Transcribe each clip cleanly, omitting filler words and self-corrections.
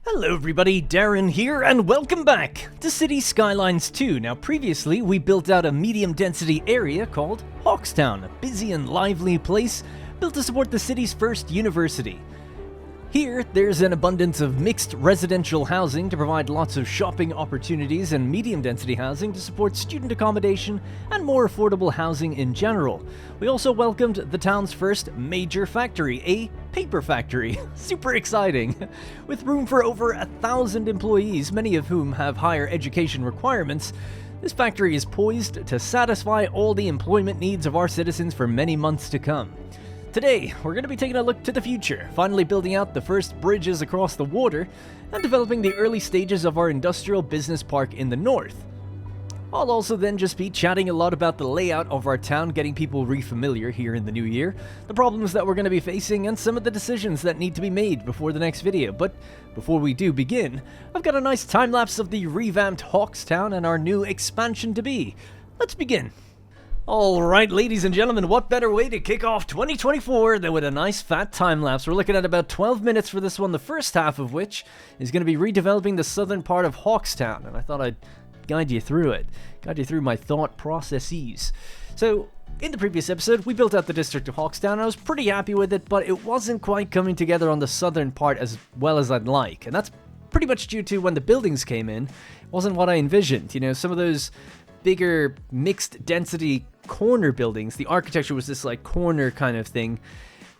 Hello everybody, Darren here, and welcome back to City Skylines 2. Now previously, we built out a medium density area called Hawkstown, a busy and lively place built to support the city's first university. Here, there's an abundance of mixed residential housing to provide lots of shopping opportunities and medium density housing to support student accommodation and more affordable housing in general. We also welcomed the town's first major factory, a paper factory. Super exciting! With room for over 1,000 employees, many of whom have higher education requirements, this factory is poised to satisfy all the employment needs of our citizens for many months to come. Today, we're going to be taking a look to the future, finally building out the first bridges across the water, and developing the early stages of our industrial business park in the north. I'll also then just be chatting a lot about the layout of our town, getting people re-familiar here in the new year, the problems that we're going to be facing, and some of the decisions that need to be made before the next video. But before we do begin, I've got a nice time-lapse of the revamped Hawkstown and our new expansion to be. Let's begin. Alright, ladies and gentlemen, what better way to kick off 2024 than with a nice fat time-lapse. We're looking at about 12 minutes for this one, the first half of which is going to be redeveloping the southern part of Hawkstown, and I thought I'd guide you through it, guide you through my thought processes. So, in the previous episode, we built out the district of Hawkstown, and I was pretty happy with it, but it wasn't quite coming together on the southern part as well as I'd like, and that's pretty much due to when the buildings came in, it wasn't what I envisioned. You know, some of those bigger mixed density corner buildings, the architecture was this like corner kind of thing,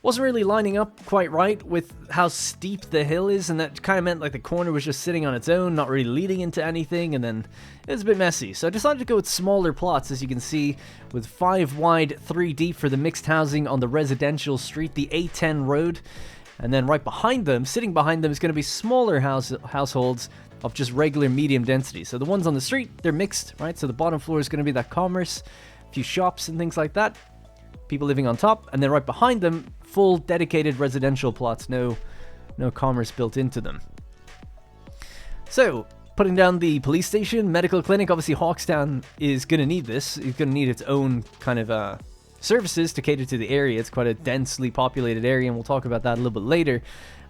wasn't really lining up quite right with how steep the hill is, and that kind of meant like the corner was just sitting on its own, not really leading into anything, and then it was a bit messy. So I decided to go with smaller plots, as you can see, with 5 wide, 3 deep for the mixed housing on the residential street, the A10 road, and then right behind them, sitting behind them, is going to be smaller households of just regular medium density. So the ones on the street, they're mixed, right? So the bottom floor is going to be that commerce, a few shops and things like that, people living on top, and then right behind them, full dedicated residential plots, no commerce built into them. So, putting down the police station, medical clinic, obviously Hawkstown is going to need this. It's going to need its own kind of services to cater to the area. It's quite a densely populated area, and we'll talk about that a little bit later.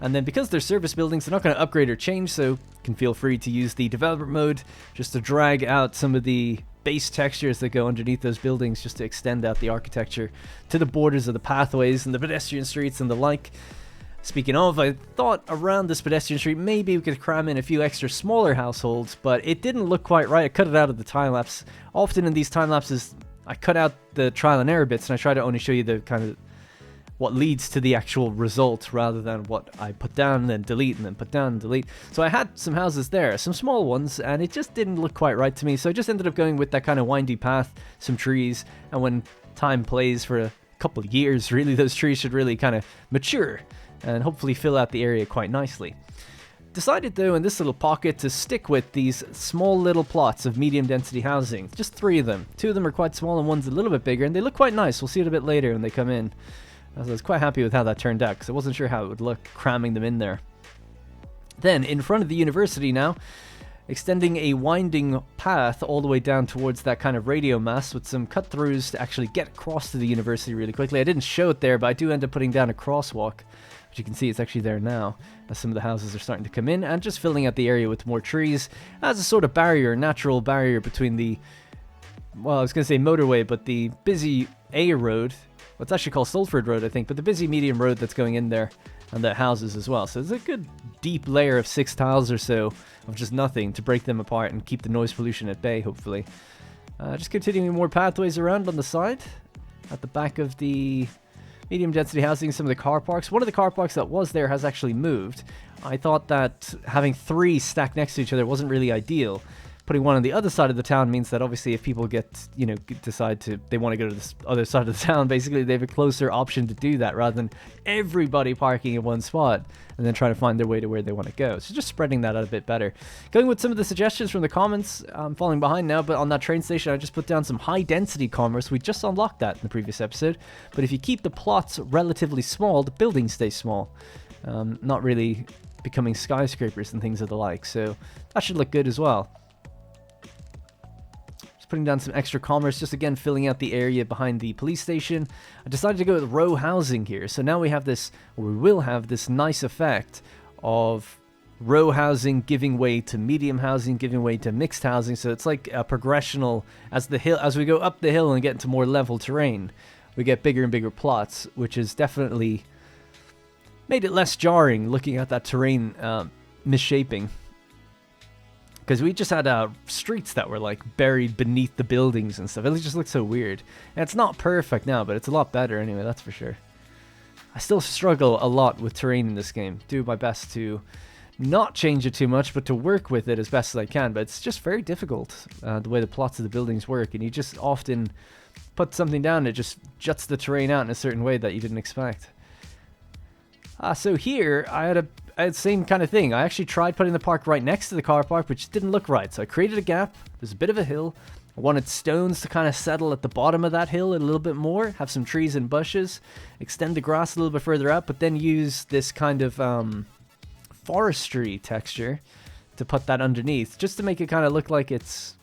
And then because they're service buildings, they're not going to upgrade or change, so you can feel free to use the developer mode just to drag out some of the base textures that go underneath those buildings, just to extend out the architecture to the borders of the pathways and the pedestrian streets and the like. Speaking of, I thought around this pedestrian street maybe we could cram in a few extra smaller households, but it didn't look quite right. I cut it out of the time-lapse. Often in these time-lapses, I cut out the trial and error bits, and I try to only show you the kind of what leads to the actual result rather than what I put down and then delete and then put down and delete. So I had some houses there, some small ones, and it just didn't look quite right to me. So I just ended up going with that kind of windy path, some trees, and when time plays for a couple of years, really, those trees should really kind of mature and hopefully fill out the area quite nicely. Decided though in this little pocket to stick with these small little plots of medium density housing, just 3 of them. 2 of them are quite small and one's a little bit bigger, and they look quite nice. We'll see it a bit later when they come in. I was quite happy with how that turned out, because I wasn't sure how it would look cramming them in there. Then, in front of the university now, extending a winding path all the way down towards that kind of radio mast with some cut-throughs to actually get across to the university really quickly. I didn't show it there, but I do end up putting down a crosswalk, which you can see it's actually there now, as some of the houses are starting to come in, and just filling out the area with more trees as a sort of barrier, natural barrier between the, well, I was going to say motorway, but the busy A road. Well, it's actually called Sulford Road, I think, but the busy medium road that's going in there, and the houses as well. So there's a good deep layer of 6 tiles or so of just nothing to break them apart and keep the noise pollution at bay, hopefully. Just continuing more pathways around on the side, at the back of the medium density housing, some of the car parks. One of the car parks that was there has actually moved. I thought that having 3 stacked next to each other wasn't really ideal. Putting one on the other side of the town means that obviously if people decide they want to go to this other side of the town, basically they have a closer option to do that rather than everybody parking in one spot and then trying to find their way to where they want to go. So just spreading that out a bit better. Going with some of the suggestions from the comments, I'm falling behind now, but on that train station I just put down some high density commerce. We just unlocked that in the previous episode, but if you keep the plots relatively small, the buildings stay small. Not really becoming skyscrapers and things of the like, so that should look good as well. Putting down some extra commerce, just again filling out the area behind the police station. I decided to go with row housing here, so now we have this, or we will have this nice effect of row housing giving way to medium housing, giving way to mixed housing. So it's like a progressional as we go up the hill and get into more level terrain, we get bigger and bigger plots, which has definitely made it less jarring looking at that terrain misshaping. Because we just had streets that were like buried beneath the buildings and stuff. It just looked so weird. And it's not perfect now, but it's a lot better anyway, that's for sure. I still struggle a lot with terrain in this game. Do my best to not change it too much, but to work with it as best as I can. But it's just very difficult, the way the plots of the buildings work. And you just often put something down, it just juts the terrain out in a certain way that you didn't expect. So here, I had the same kind of thing. I actually tried putting the park right next to the car park, which didn't look right. So I created a gap. There's a bit of a hill. I wanted stones to kind of settle at the bottom of that hill a little bit more, have some trees and bushes, extend the grass a little bit further out, but then use this kind of forestry texture to put that underneath, just to make it kind of look like it's,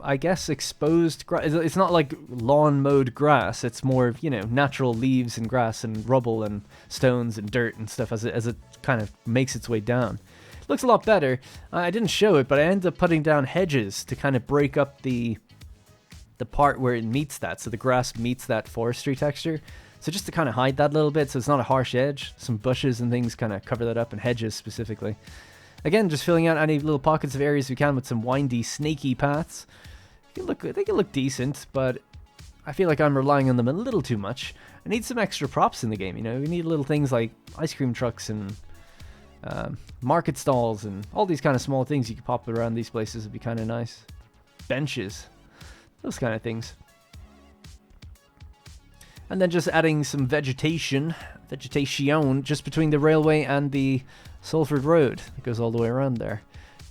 I guess, exposed grass. It's not like lawn mowed grass. It's more, you know, natural leaves and grass and rubble and stones and dirt and stuff as it kind of makes its way down. It looks a lot better. I didn't show it, but I ended up putting down hedges to kind of break up the part where it meets that, so the grass meets that forestry texture. So just to kind of hide that a little bit, so it's not a harsh edge. Some bushes and things kind of cover that up, and hedges specifically. Again, just filling out any little pockets of areas we can with some windy, snaky paths. They can look decent, but I feel like I'm relying on them a little too much. I need some extra props in the game, you know? We need little things like ice cream trucks and market stalls and all these kind of small things you could pop around these places. Would be kind of nice. Benches. Those kind of things. And then just adding some vegetation just between the railway and the Salford Road. It goes all the way around there.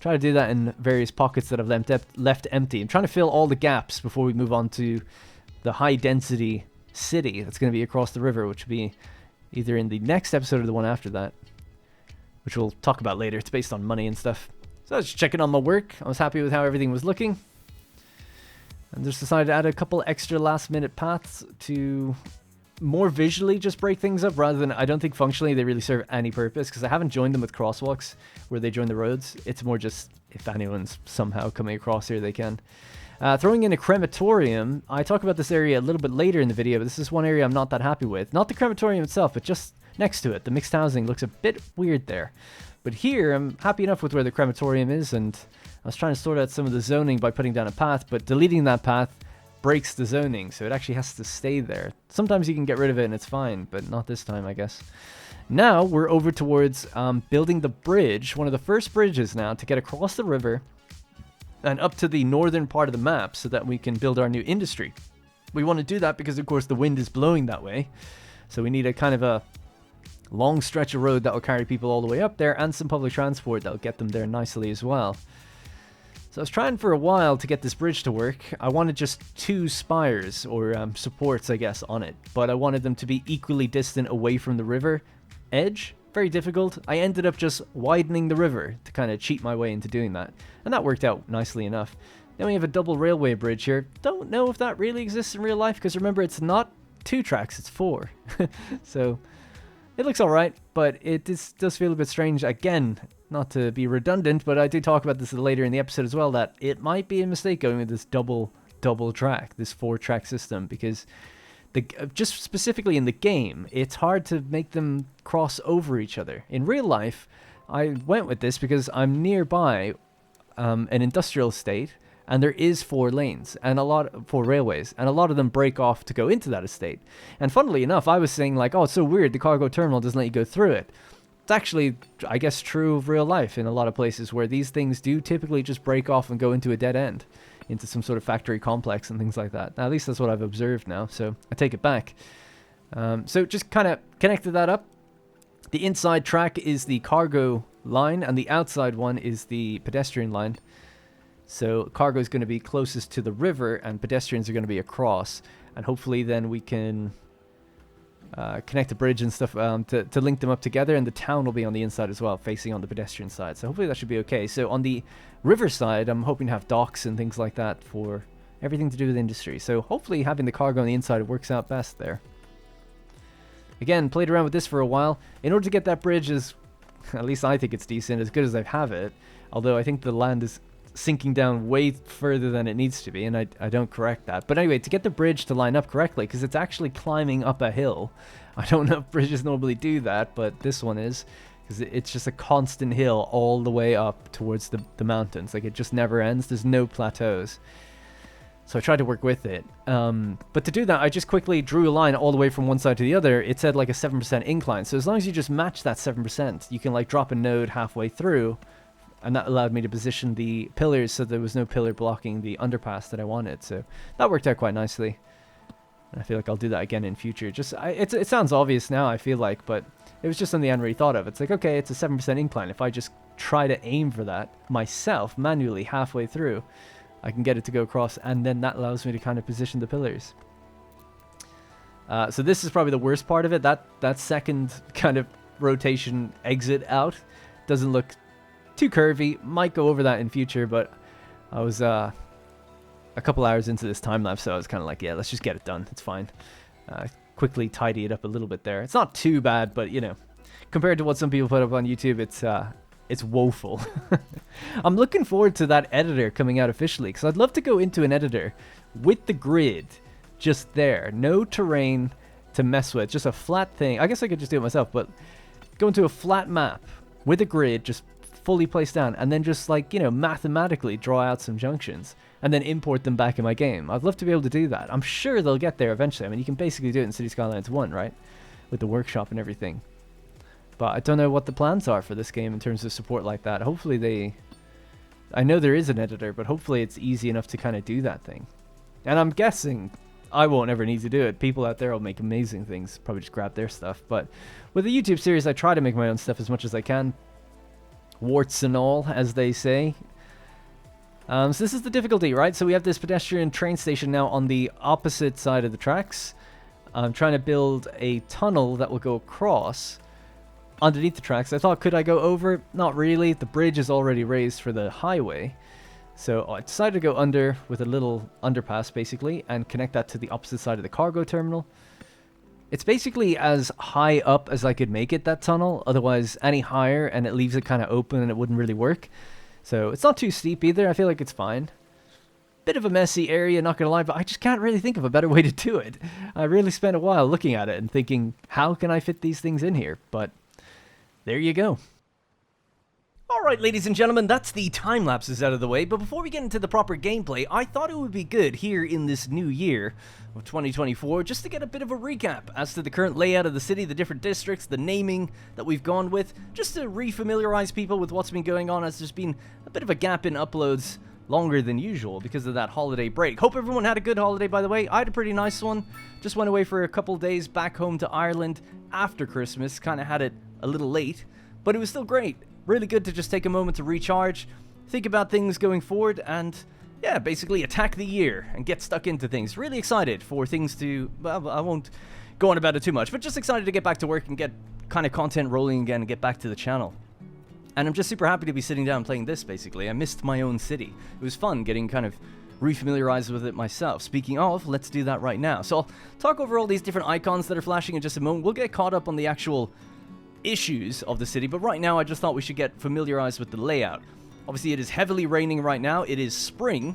Try to do that in various pockets that I've left empty. I'm trying to fill all the gaps before we move on to the high density city that's going to be across the river, which will be either in the next episode or the one after that, which we'll talk about later. It's based on money and stuff. So I was just checking on my work. I was happy with how everything was looking. And just decided to add a couple extra last minute paths to more visually just break things up, rather than, I don't think functionally they really serve any purpose, because I haven't joined them with crosswalks where they join the roads. It's more just if anyone's somehow coming across here, they can. Throwing in a crematorium. I talk about this area a little bit later in the video, but this is one area I'm not that happy with. Not the crematorium itself, but just next to it. The mixed housing looks a bit weird there. But here, I'm happy enough with where the crematorium is, and I was trying to sort out some of the zoning by putting down a path, but deleting that path breaks the zoning, so it actually has to stay there. Sometimes you can get rid of it and it's fine, but not this time, I guess. Now, we're over towards building the bridge, one of the first bridges now, to get across the river and up to the northern part of the map so that we can build our new industry. We want to do that because, of course, the wind is blowing that way, so we need a kind of a long stretch of road that will carry people all the way up there, and some public transport that will get them there nicely as well. So I was trying for a while to get this bridge to work. I wanted just 2 spires, or supports, I guess, on it. But I wanted them to be equally distant away from the river edge. Very difficult. I ended up just widening the river to kind of cheat my way into doing that. And that worked out nicely enough. Then we have a double railway bridge here. Don't know if that really exists in real life, because remember, it's not 2 tracks, it's 4. So it looks alright, but it does feel a bit strange. Again, not to be redundant, but I do talk about this later in the episode as well, that it might be a mistake going with this double track, this 4-track system, because just specifically in the game, it's hard to make them cross over each other. In real life, I went with this because I'm nearby an industrial estate, and there is 4 lanes and 4 railways, and a lot of them break off to go into that estate. And funnily enough, I was saying like, oh, it's so weird, the cargo terminal doesn't let you go through it. It's actually, I guess, true of real life in a lot of places where these things do typically just break off and go into a dead end, into some sort of factory complex and things like that. Now, at least that's what I've observed now, so I take it back. So just kind of connected that up. The inside track is the cargo line, and the outside one is the pedestrian line. So cargo is going to be closest to the river, and pedestrians are going to be across. And hopefully then we can connect the bridge and stuff to link them up together, and the town will be on the inside as well, facing on the pedestrian side. So hopefully that should be okay. So on the river side, I'm hoping to have docks and things like that for everything to do with industry. So hopefully having the cargo on the inside works out best there. Again, played around with this for a while. In order to get that bridge as At least I think it's decent, as good as I have it. Although I think the land is sinking down way further than it needs to be, and I don't correct that. But anyway, to get the bridge to line up correctly, because it's actually climbing up a hill. I don't know if bridges normally do that, but this one is, because it's just a constant hill all the way up towards the mountains. Like, it just never ends. There's no plateaus. So I tried to work with it. But to do that, I just quickly drew a line all the way from one side to the other. It said like a 7% incline. So as long as you just match that 7%, you can like drop a node halfway through. And that allowed me to position the pillars so there was no pillar blocking the underpass that I wanted. So that worked out quite nicely. And I feel like I'll do that again in future. It sounds obvious now, I feel like, but it was just something I hadn't really thought of. It's like, okay, it's a 7% incline. If I just try to aim for that myself manually halfway through, I can get it to go across, and then that allows me to kind of position the pillars. So this is probably the worst part of it. That second kind of rotation exit out doesn't look too curvy. Might go over that in future, but I was a couple hours into this time lapse, so I was kind of like, yeah, let's just get it done. It's fine. Quickly tidy it up a little bit there. It's not too bad, but you know, compared to what some people put up on YouTube, it's woeful. I'm looking forward to that editor coming out officially, because I'd love to go into an editor with the grid just there. No terrain to mess with, just a flat thing. I guess I could just do it myself, but go into a flat map with a grid just fully placed down, and then just like, you know, mathematically draw out some junctions and then import them back in my game. I'd love to be able to do that. I'm sure they'll get there eventually. I mean, you can basically do it in City Skylines 1, right? With the workshop and everything. But I don't know what the plans are for this game in terms of support like that. Hopefully I know there is an editor, but hopefully it's easy enough to kind of do that thing. And I'm guessing I won't ever need to do it. People out there will make amazing things. Probably just grab their stuff. But with the YouTube series, I try to make my own stuff as much as I can. Warts and all, as they say. So this is the difficulty, right? So we have this pedestrian train station now on the opposite side of the tracks. I'm trying to build a tunnel that will go across underneath the tracks. I thought, could I go over? Not really. The bridge is already raised for the highway. So I decided to go under with a little underpass, basically, and connect that to the opposite side of the cargo terminal. It's basically as high up as I could make it, that tunnel. Otherwise, any higher, and it leaves it kind of open, and it wouldn't really work. So it's not too steep either. I feel like it's fine. Bit of a messy area, not gonna lie, but I just can't really think of a better way to do it. I really spent a while looking at it and thinking, how can I fit these things in here? But there you go. Alright, ladies and gentlemen, that's the time lapses out of the way, but before we get into the proper gameplay, I thought it would be good here in this new year of 2024 just to get a bit of a recap as to the current layout of the city, the different districts, the naming that we've gone with, just to re-familiarize people with what's been going on, as there's been a bit of a gap in uploads longer than usual because of that holiday break. Hope everyone had a good holiday, by the way. I had a pretty nice one. Just went away for a couple days back home to Ireland after Christmas. Kind of had it a little late, but it was still great. Really good to just take a moment to recharge, think about things going forward, and yeah, basically attack the year and get stuck into things. Really excited for things to, well, I won't go on about it too much, but just excited to get back to work and get kind of content rolling again and get back to the channel. And I'm just super happy to be sitting down playing this, basically. I missed my own city. It was fun getting kind of refamiliarized with it myself. Speaking of, let's do that right now. So I'll talk over all these different icons that are flashing in just a moment. We'll get caught up on the actual issues of the city, but right now I just thought we should get familiarized with the layout. Obviously it is heavily raining right now. It is spring.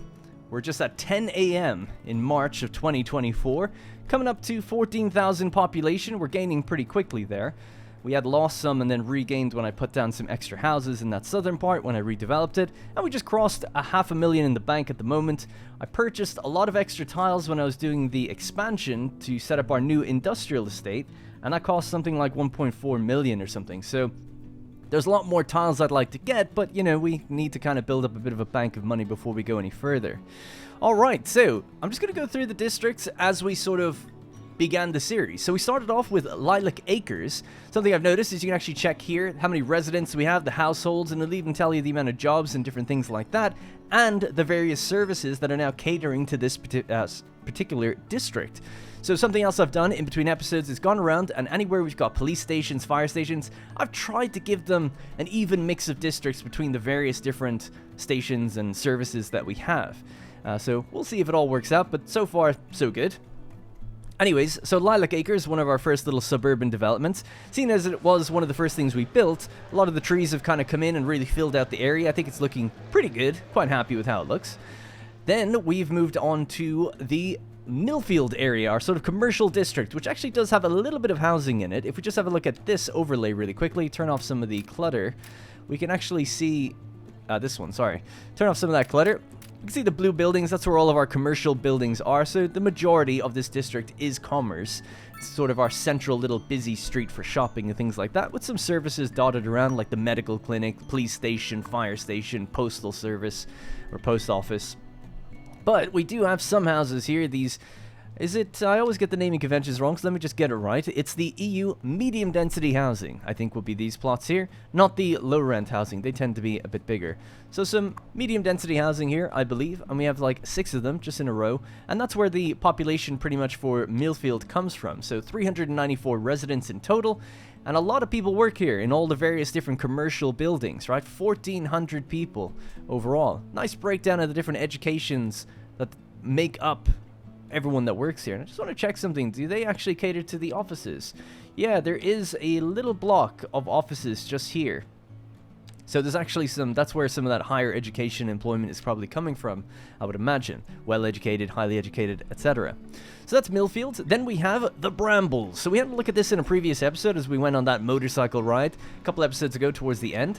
We're just at 10 a.m. in March of 2024, coming up to 14,000 population. We're gaining pretty quickly there. We had lost some and then regained when I put down some extra houses in that southern part when I redeveloped it, and we just crossed 500,000 in the bank at the moment. I purchased a lot of extra tiles when I was doing the expansion to set up our new industrial estate, and that cost something like 1.4 million or something. So there's a lot more tiles I'd like to get, but you know, we need to kind of build up a bit of a bank of money before we go any further. Alright, so I'm just going to go through the districts as we sort of began the series. So we started off with Lilac Acres. Something I've noticed is you can actually check here how many residents we have, the households, and it'll even tell you the amount of jobs and different things like that, and the various services that are now catering to this particular district. So something else I've done in between episodes is gone around, and anywhere we've got police stations, fire stations, I've tried to give them an even mix of districts between the various different stations and services that we have. So we'll see if it all works out, but so far, so good. Anyways, so Lilac Acres, one of our first little suburban developments. Seeing as it was one of the first things we built, a lot of the trees have kind of come in and really filled out the area. I think it's looking pretty good. Quite happy with how it looks. Then we've moved on to the Millfield area, our sort of commercial district, which actually does have a little bit of housing in it. If we just have a look at this overlay really quickly, turn off some of the clutter, we can actually see... this one, sorry. Turn off some of that clutter. You can see the blue buildings, that's where all of our commercial buildings are, so the majority of this district is commerce. It's sort of our central little busy street for shopping and things like that, with some services dotted around like the medical clinic, police station, fire station, postal service, or post office. But we do have some houses here, these... I always get the naming conventions wrong, so let me just get it right. It's the EU medium density housing, I think will be these plots here. Not the low rent housing, they tend to be a bit bigger. So some medium density housing here, I believe, and we have like 6 of them just in a row. And that's where the population pretty much for Millfield comes from. So 394 residents in total, and a lot of people work here in all the various different commercial buildings, right? 1,400 people overall. Nice breakdown of the different educations that make up everyone that works here. And I just want to check something. Do they actually cater to the offices? Yeah, there is a little block of offices just here. So there's actually that's where some of that higher education employment is probably coming from, I would imagine. Well-educated, highly educated, etc. So that's Millfield. Then we have the Brambles. So we had a look at this in a previous episode as we went on that motorcycle ride a couple episodes ago towards the end.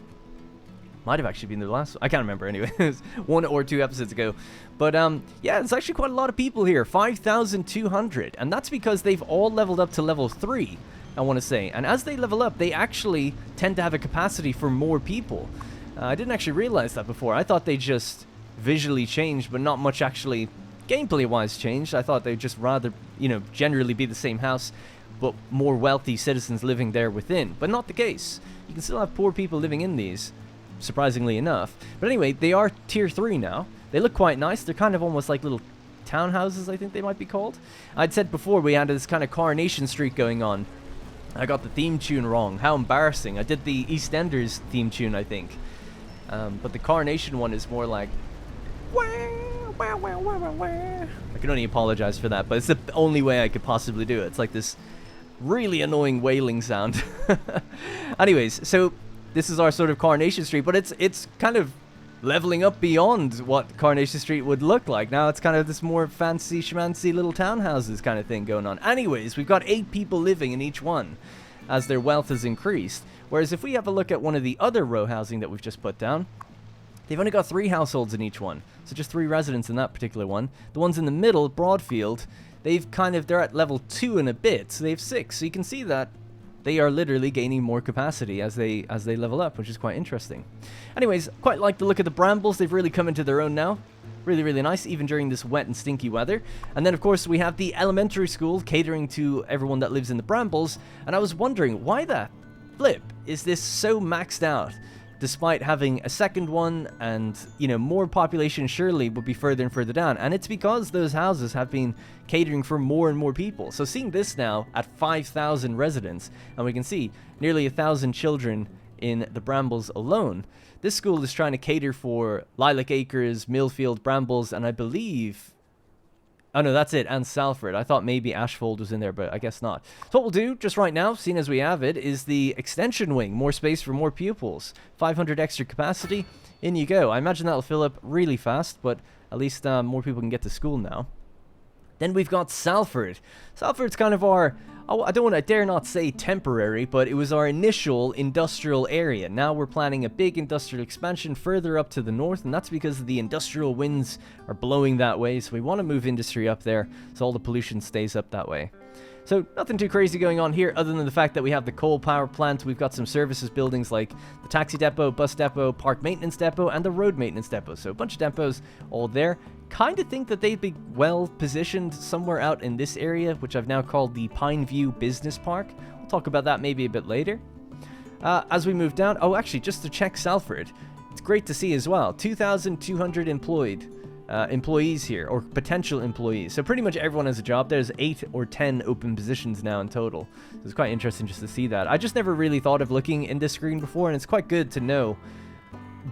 Might have actually been the last one. I can't remember anyway. It was 1 or 2 episodes ago. But yeah, there's actually quite a lot of people here. 5,200. And that's because they've all leveled up to level 3, I want to say. And as they level up, they actually tend to have a capacity for more people. I didn't actually realize that before. I thought they just visually changed, but not much actually gameplay-wise changed. I thought they'd just rather, generally be the same house, but more wealthy citizens living there within. But not the case. You can still have poor people living in these, surprisingly enough. But anyway, they are tier 3 now. They look quite nice. They're kind of almost like little townhouses, I think they might be called. I'd said before we had this kind of coronation streak going on. I got the theme tune wrong. How embarrassing. I did the EastEnders theme tune, I think. But the coronation one is more like... I can only apologize for that, but it's the only way I could possibly do it. It's like this really annoying wailing sound. Anyways, so this is our sort of Coronation Street, but it's kind of leveling up beyond what Coronation Street would look like. Now it's kind of this more fancy schmancy little townhouses kind of thing going on. Anyways, we've got 8 people living in each one as their wealth has increased. Whereas if we have a look at one of the other row housing that we've just put down, they've only got 3 households in each one. So just 3 residents in that particular one. The ones in the middle, Broadfield, they're at level 2 and a bit, so they have 6. So you can see that they are literally gaining more capacity as they level up, which is quite interesting. Anyways, quite like the look of the Brambles. They've really come into their own now. Really, really nice, even during this wet and stinky weather. And then, of course, we have the elementary school catering to everyone that lives in the Brambles. And I was wondering, why the flip is this so maxed out? Despite having a second one and, more population surely would be further and further down. And it's because those houses have been catering for more and more people. So seeing this now at 5,000 residents, and we can see nearly 1,000 children in the Brambles alone. This school is trying to cater for Lilac Acres, Millfield, Brambles, and I believe... Oh no, that's it, and Salford. I thought maybe Ashfold was in there, but I guess not. So what we'll do, just right now, seeing as we have it, is the extension wing. More space for more pupils. 500 extra capacity. In you go. I imagine that'll fill up really fast, but at least more people can get to school now. Then we've got Salford. Salford's kind of our... I dare not say temporary, but it was our initial industrial area. Now we're planning a big industrial expansion further up to the north, and that's because the industrial winds are blowing that way, so we want to move industry up there so all the pollution stays up that way. So nothing too crazy going on here other than the fact that we have the coal power plant. We've got some services buildings like the taxi depot, bus depot, park maintenance depot, and the road maintenance depot. So a bunch of depots all there. Kind of think that they'd be well positioned somewhere out in this area, which I've now called the Pineview Business Park. We'll talk about that maybe a bit later. As we move down, actually, just to check Salford, it's great to see as well. 2,200 employees here, or potential employees. So pretty much everyone has a job. There's 8 or 10 open positions now in total. So it's quite interesting just to see that. I just never really thought of looking in this screen before, and it's quite good to know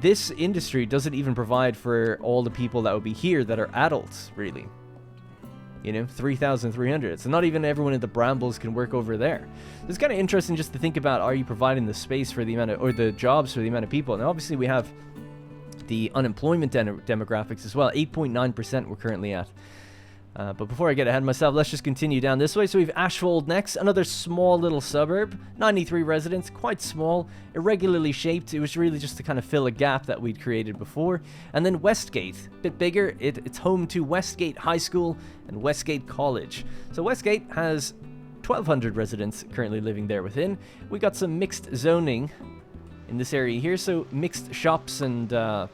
this industry doesn't even provide for all the people that would be here that are adults, really. You know, 3,300. So not even everyone in the Brambles can work over there. So it's kind of interesting just to think about, are you providing the space for the amount of, or the jobs for the amount of people? And obviously we have the unemployment demographics as well. 8.9% we're currently at. But before I get ahead of myself, let's just continue down this way. So we've Ashfold next, another small little suburb, 93 residents, quite small, irregularly shaped. It was really just to kind of fill a gap that we'd created before. And then Westgate, a bit bigger. It's home to Westgate High School and Westgate College. So Westgate has 1,200 residents currently living there within. We got some mixed zoning in this area here, so mixed shops and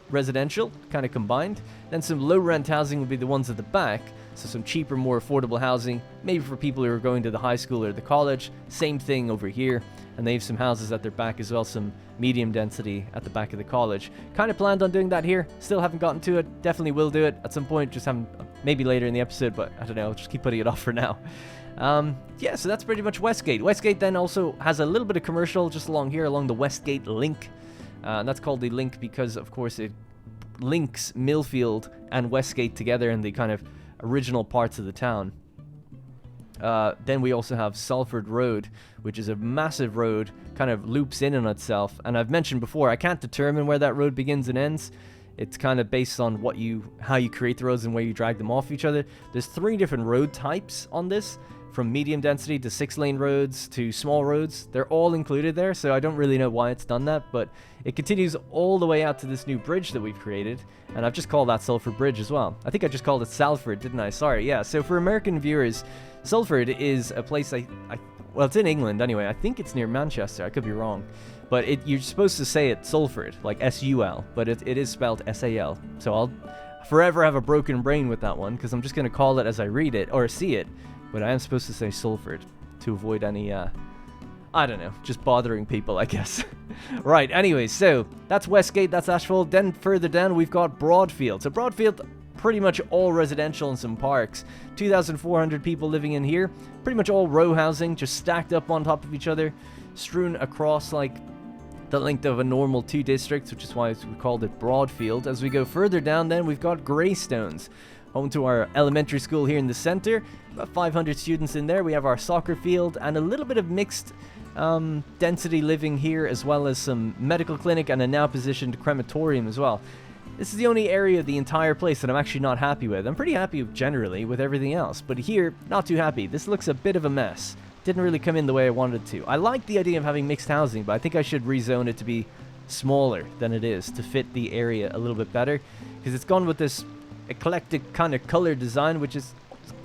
residential kind of combined. Then some low rent housing would be the ones at the back. So some cheaper, more affordable housing, maybe for people who are going to the high school or the college. Same thing over here. And they have some houses at their back as well, some medium density at the back of the college. Kind of planned on doing that here. Still haven't gotten to it. Definitely will do it at some point. Just haven't, maybe later in the episode, but I don't know. I'll just keep putting it off for now. Yeah, so that's pretty much Westgate. Westgate then also has a little bit of commercial just along here, along the Westgate Link. And that's called the Link because, of course, it links Millfield and Westgate together in the kind of original parts of the town. Then we also have Salford Road, which is a massive road, kind of loops in on itself. And I've mentioned before, I can't determine where that road begins and ends. It's kind of based on how you create the roads and where you drag them off each other. There's 3 different road types on this, from medium density to 6-lane roads to small roads. They're all included there, so I don't really know why it's done that, but it continues all the way out to this new bridge that we've created, and I've just called that Salford Bridge as well. I think I just called it Salford, didn't I? Sorry, yeah. So for American viewers, Salford is a place well, it's in England anyway. I think it's near Manchester. I could be wrong. But you're supposed to say it Salford, like S-U-L, but it is spelled S-A-L. So I'll forever have a broken brain with that one, because I'm just going to call it as I read it, or see it. But I am supposed to say Salford to avoid any, I don't know, just bothering people, I guess. Right, anyway, so that's Westgate, that's Ashfold. Then further down, we've got Broadfield. So Broadfield, pretty much all residential and some parks. 2,400 people living in here. Pretty much all row housing, just stacked up on top of each other, strewn across, like, the length of a normal 2 districts, which is why we called it Broadfield. As we go further down, then, we've got Greystones, home to our elementary school here in the center. About 500 students in there. We have our soccer field and a little bit of mixed density living here, as well as some medical clinic and a now positioned crematorium as well. This is the only area of the entire place that I'm actually not happy with. I'm pretty happy generally with everything else, but here, not too happy. This looks a bit of a mess. Didn't really come in the way I wanted to. I like the idea of having mixed housing, but I think I should rezone it to be smaller than it is to fit the area a little bit better, because it's gone with this eclectic kind of color design, which is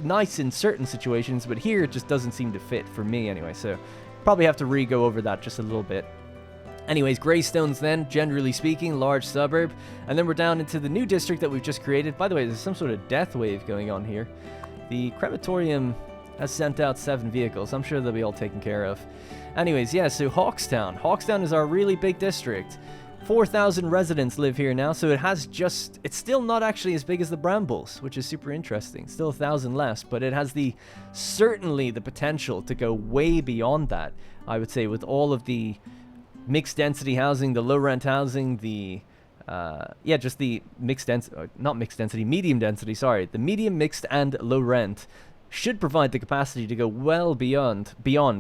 nice in certain situations, but here it just doesn't seem to fit for me anyway, so probably have to re-go over that just a little bit. Anyways, Greystones then, generally speaking, large suburb, and then we're down into the new district that we've just created. By the way, there's some sort of death wave going on here. The crematorium has sent out 7 vehicles. I'm sure they'll be all taken care of. Anyways, yeah, so Hawkstown. Hawkstown is our really big district. 4,000 residents live here now, so it's still not actually as big as the Brambles, which is super interesting. Still 1,000 less, but it has certainly the potential to go way beyond that, I would say, with all of the mixed density housing, the low rent housing, just the mixed density, not mixed density, medium density, sorry. The medium, mixed, and low rent should provide the capacity to go well beyond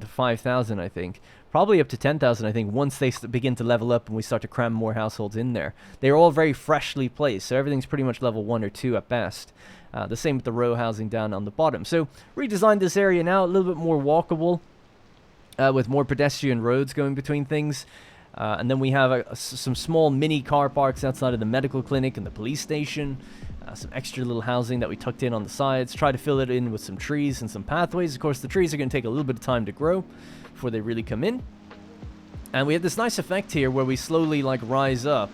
5,000, I think. Probably up to 10,000, I think, once they begin to level up and we start to cram more households in there. They're all very freshly placed, so everything's pretty much level 1 or 2 at best. The same with the row housing down on the bottom. So, redesigned this area now, a little bit more walkable, with more pedestrian roads going between things. And then we have some small mini car parks outside of the medical clinic and the police station. Some extra little housing that we tucked in on the sides. Try to fill it in with some trees and some pathways. Of course, the trees are going to take a little bit of time to grow before they really come in. And we have this nice effect here where we slowly rise up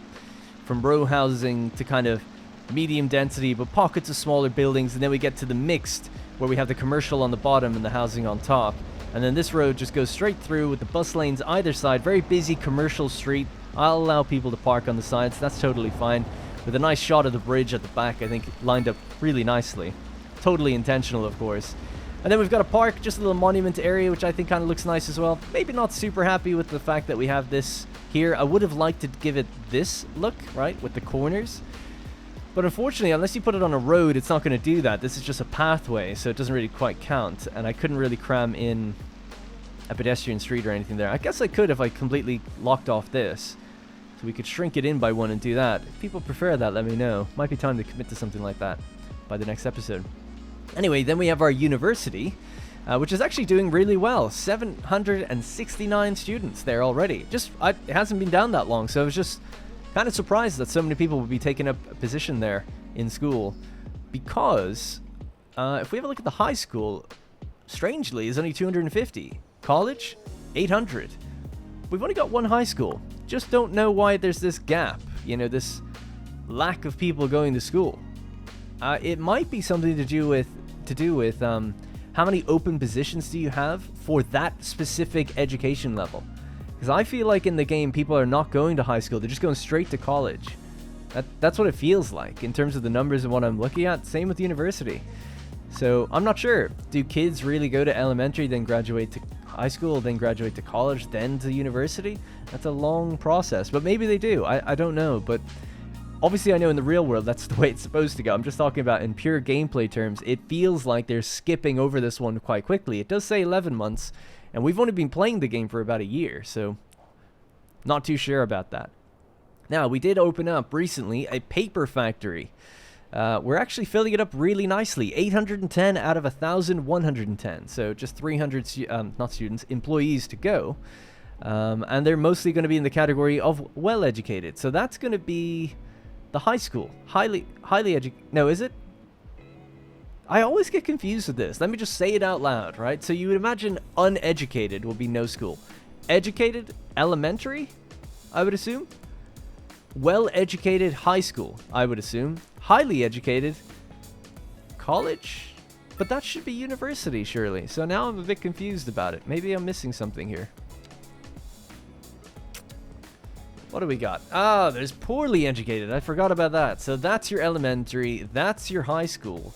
from row housing to kind of medium density, but pockets of smaller buildings, and then we get to the mixed, where we have the commercial on the bottom and the housing on top. And then this road just goes straight through with the bus lanes either side. Very busy commercial street. I'll allow people to park on the sides. That's totally fine. With a nice shot of the bridge at the back, I think, lined up really nicely. Totally intentional, of course. And then we've got a park, just a little monument area, which I think kind of looks nice as well. Maybe not super happy with the fact that we have this here. I would have liked to give it this look, right, with the corners. But unfortunately, unless you put it on a road, it's not going to do that. This is just a pathway, so it doesn't really quite count. And I couldn't really cram in a pedestrian street or anything there. I guess I could if I completely locked off this. So we could shrink it in by 1 and do that. If people prefer that, let me know. Might be time to commit to something like that by the next episode. Anyway, then we have our university, which is actually doing really well. 769 students there already. It hasn't been down that long, so I was just kind of surprised that so many people would be taking up a position there in school. Because if we have a look at the high school, strangely, is only 250. College, 800. We've only got 1 high school. Just don't know why there's this gap, you know, this lack of people going to school. It might be something to do with how many open positions do you have for that specific education level. Because I feel like in the game, people are not going to high school. They're just going straight to college. That's what it feels like in terms of the numbers of what I'm looking at. Same with university. So I'm not sure. Do kids really go to elementary, then graduate to high school, then graduate to college, then to university? That's a long process, but maybe they do. I don't know, but obviously I know in the real world that's the way it's supposed to go. I'm just talking about in pure gameplay terms. It feels like they're skipping over this one quite quickly. It does say 11 months, and we've only been playing the game for about a year, so not too sure about that. Now, we did open up recently a paper factory. We're actually filling it up really nicely. 810 out of 1,110. So just 300, employees to go. And they're mostly going to be in the category of well-educated. So that's going to be the high school. Highly educated. No, is it? I always get confused with this. Let me just say it out loud, right? So you would imagine uneducated will be no school. Educated, elementary, I would assume. Well-educated, high school, I would assume. Highly educated, college? But that should be university, surely. So now I'm a bit confused about it. Maybe I'm missing something here. What do we got? Ah, there's poorly educated. I forgot about that. So that's your elementary. That's your high school.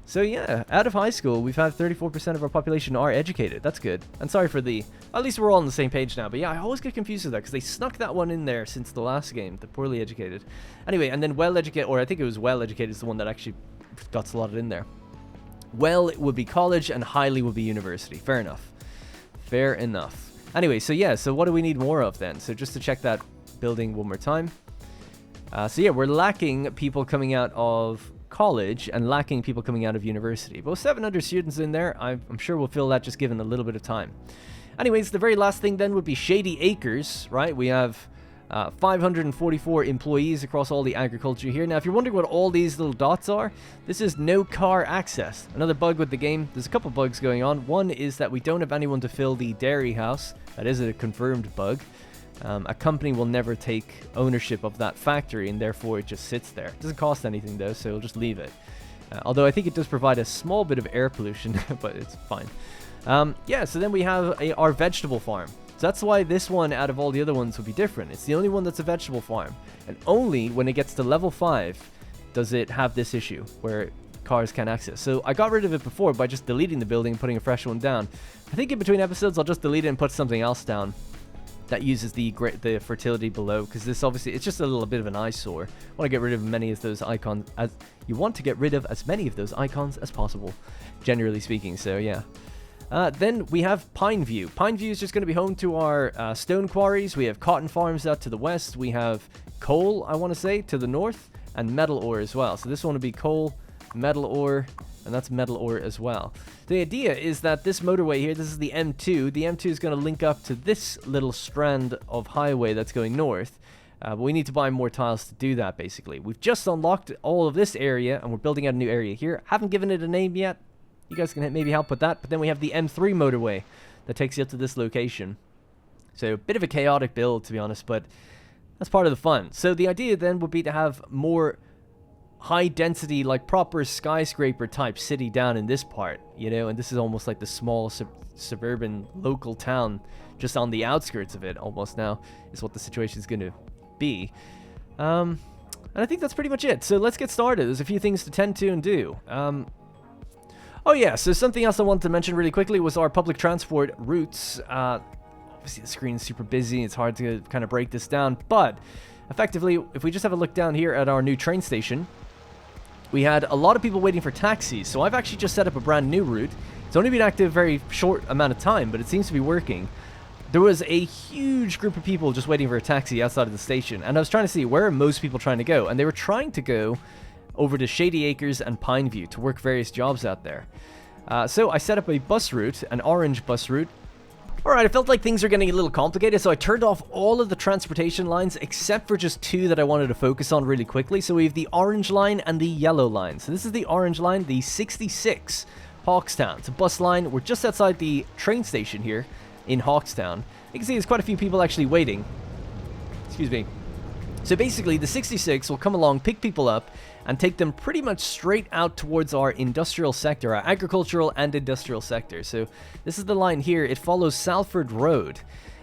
So yeah, out of high school, we've had 34% of our population are educated. That's good. And sorry for the... At least we're all on the same page now. But yeah, I always get confused with that because they snuck that one in there since the last game, the poorly educated. Anyway, and then well-educated, or I think it was well-educated is the one that actually got slotted in there. Well, it would be college and highly would be university. Fair enough. Fair enough. Anyway, so yeah, so what do we need more of then? So just to check that building one more time. So yeah, we're lacking people coming out of college and lacking people coming out of university. But with 700 students in there, I'm sure we'll fill that just given a little bit of time. Anyways, the very last thing then would be Shady Acres, right? We have 544 employees across all the agriculture here. Now, if you're wondering what all these little dots are, this is no car access. Another bug with the game. There's a couple bugs going on. One is that we don't have anyone to fill the dairy house. That is a confirmed bug. A company will never take ownership of that factory, and therefore it just sits there. It doesn't cost anything, though, so we'll just leave it. Although I think it does provide a small bit of air pollution, but it's fine. Yeah, so then we have our vegetable farm. So that's why this one out of all the other ones would be different. It's the only one that's a vegetable farm. And only when it gets to level 5 does it have this issue where cars can't access. So I got rid of it before by just deleting the building and putting a fresh one down. I think in between episodes I'll just delete it and put something else down that uses the fertility below, because this obviously it's just a little bit of an eyesore. I want to get rid of many of those icons as you want to get rid of as many of those icons as possible, generally speaking. So yeah. Then we have Pineview. Pineview is just going to be home to our stone quarries. We have cotton farms out to the west. We have coal, I want to say, to the north, and metal ore as well. So this one will be coal, metal ore, and that's metal ore as well. The idea is that this motorway here, this is the M2. The M2 is going to link up to this little strand of highway that's going north. But we need to buy more tiles to do that, basically. We've just unlocked all of this area, and we're building out a new area here. Haven't given it a name yet. You guys can maybe help with that. But then we have the M3 motorway that takes you up to this location. So a bit of a chaotic build, to be honest, but that's part of the fun. So the idea then would be to have more high density, like proper skyscraper type city down in this part, you know, and this is almost like the small suburban local town just on the outskirts of it almost now is what the situation is going to be. And I think that's pretty much it. So let's get started. There's a few things to tend to and do. Oh yeah, so something else I wanted to mention really quickly was our public transport routes. Obviously the screen's super busy, it's hard to kind of break this down, but effectively, if we just have a look down here at our new train station, we had a lot of people waiting for taxis. So I've actually just set up a brand new route. It's only been active a very short amount of time, but it seems to be working. There was a huge group of people just waiting for a taxi outside of the station, and I was trying to see where are most people trying to go, and they were trying to go over to Shady Acres and Pineview to work various jobs out there. So I set up a bus route, an orange bus route. Alright, I felt like things are getting a little complicated, so I turned off all of the transportation lines except for just two that I wanted to focus on really quickly. So we have the orange line and the yellow line. So this is the orange line, the 66 Hawkstown. It's a bus line. We're just outside the train station here in Hawkstown. You can see there's quite a few people actually waiting. Excuse me. So basically, the 66 will come along, pick people up, and take them pretty much straight out towards our industrial sector, our agricultural and industrial sector. So this is the line here. It follows Salford Road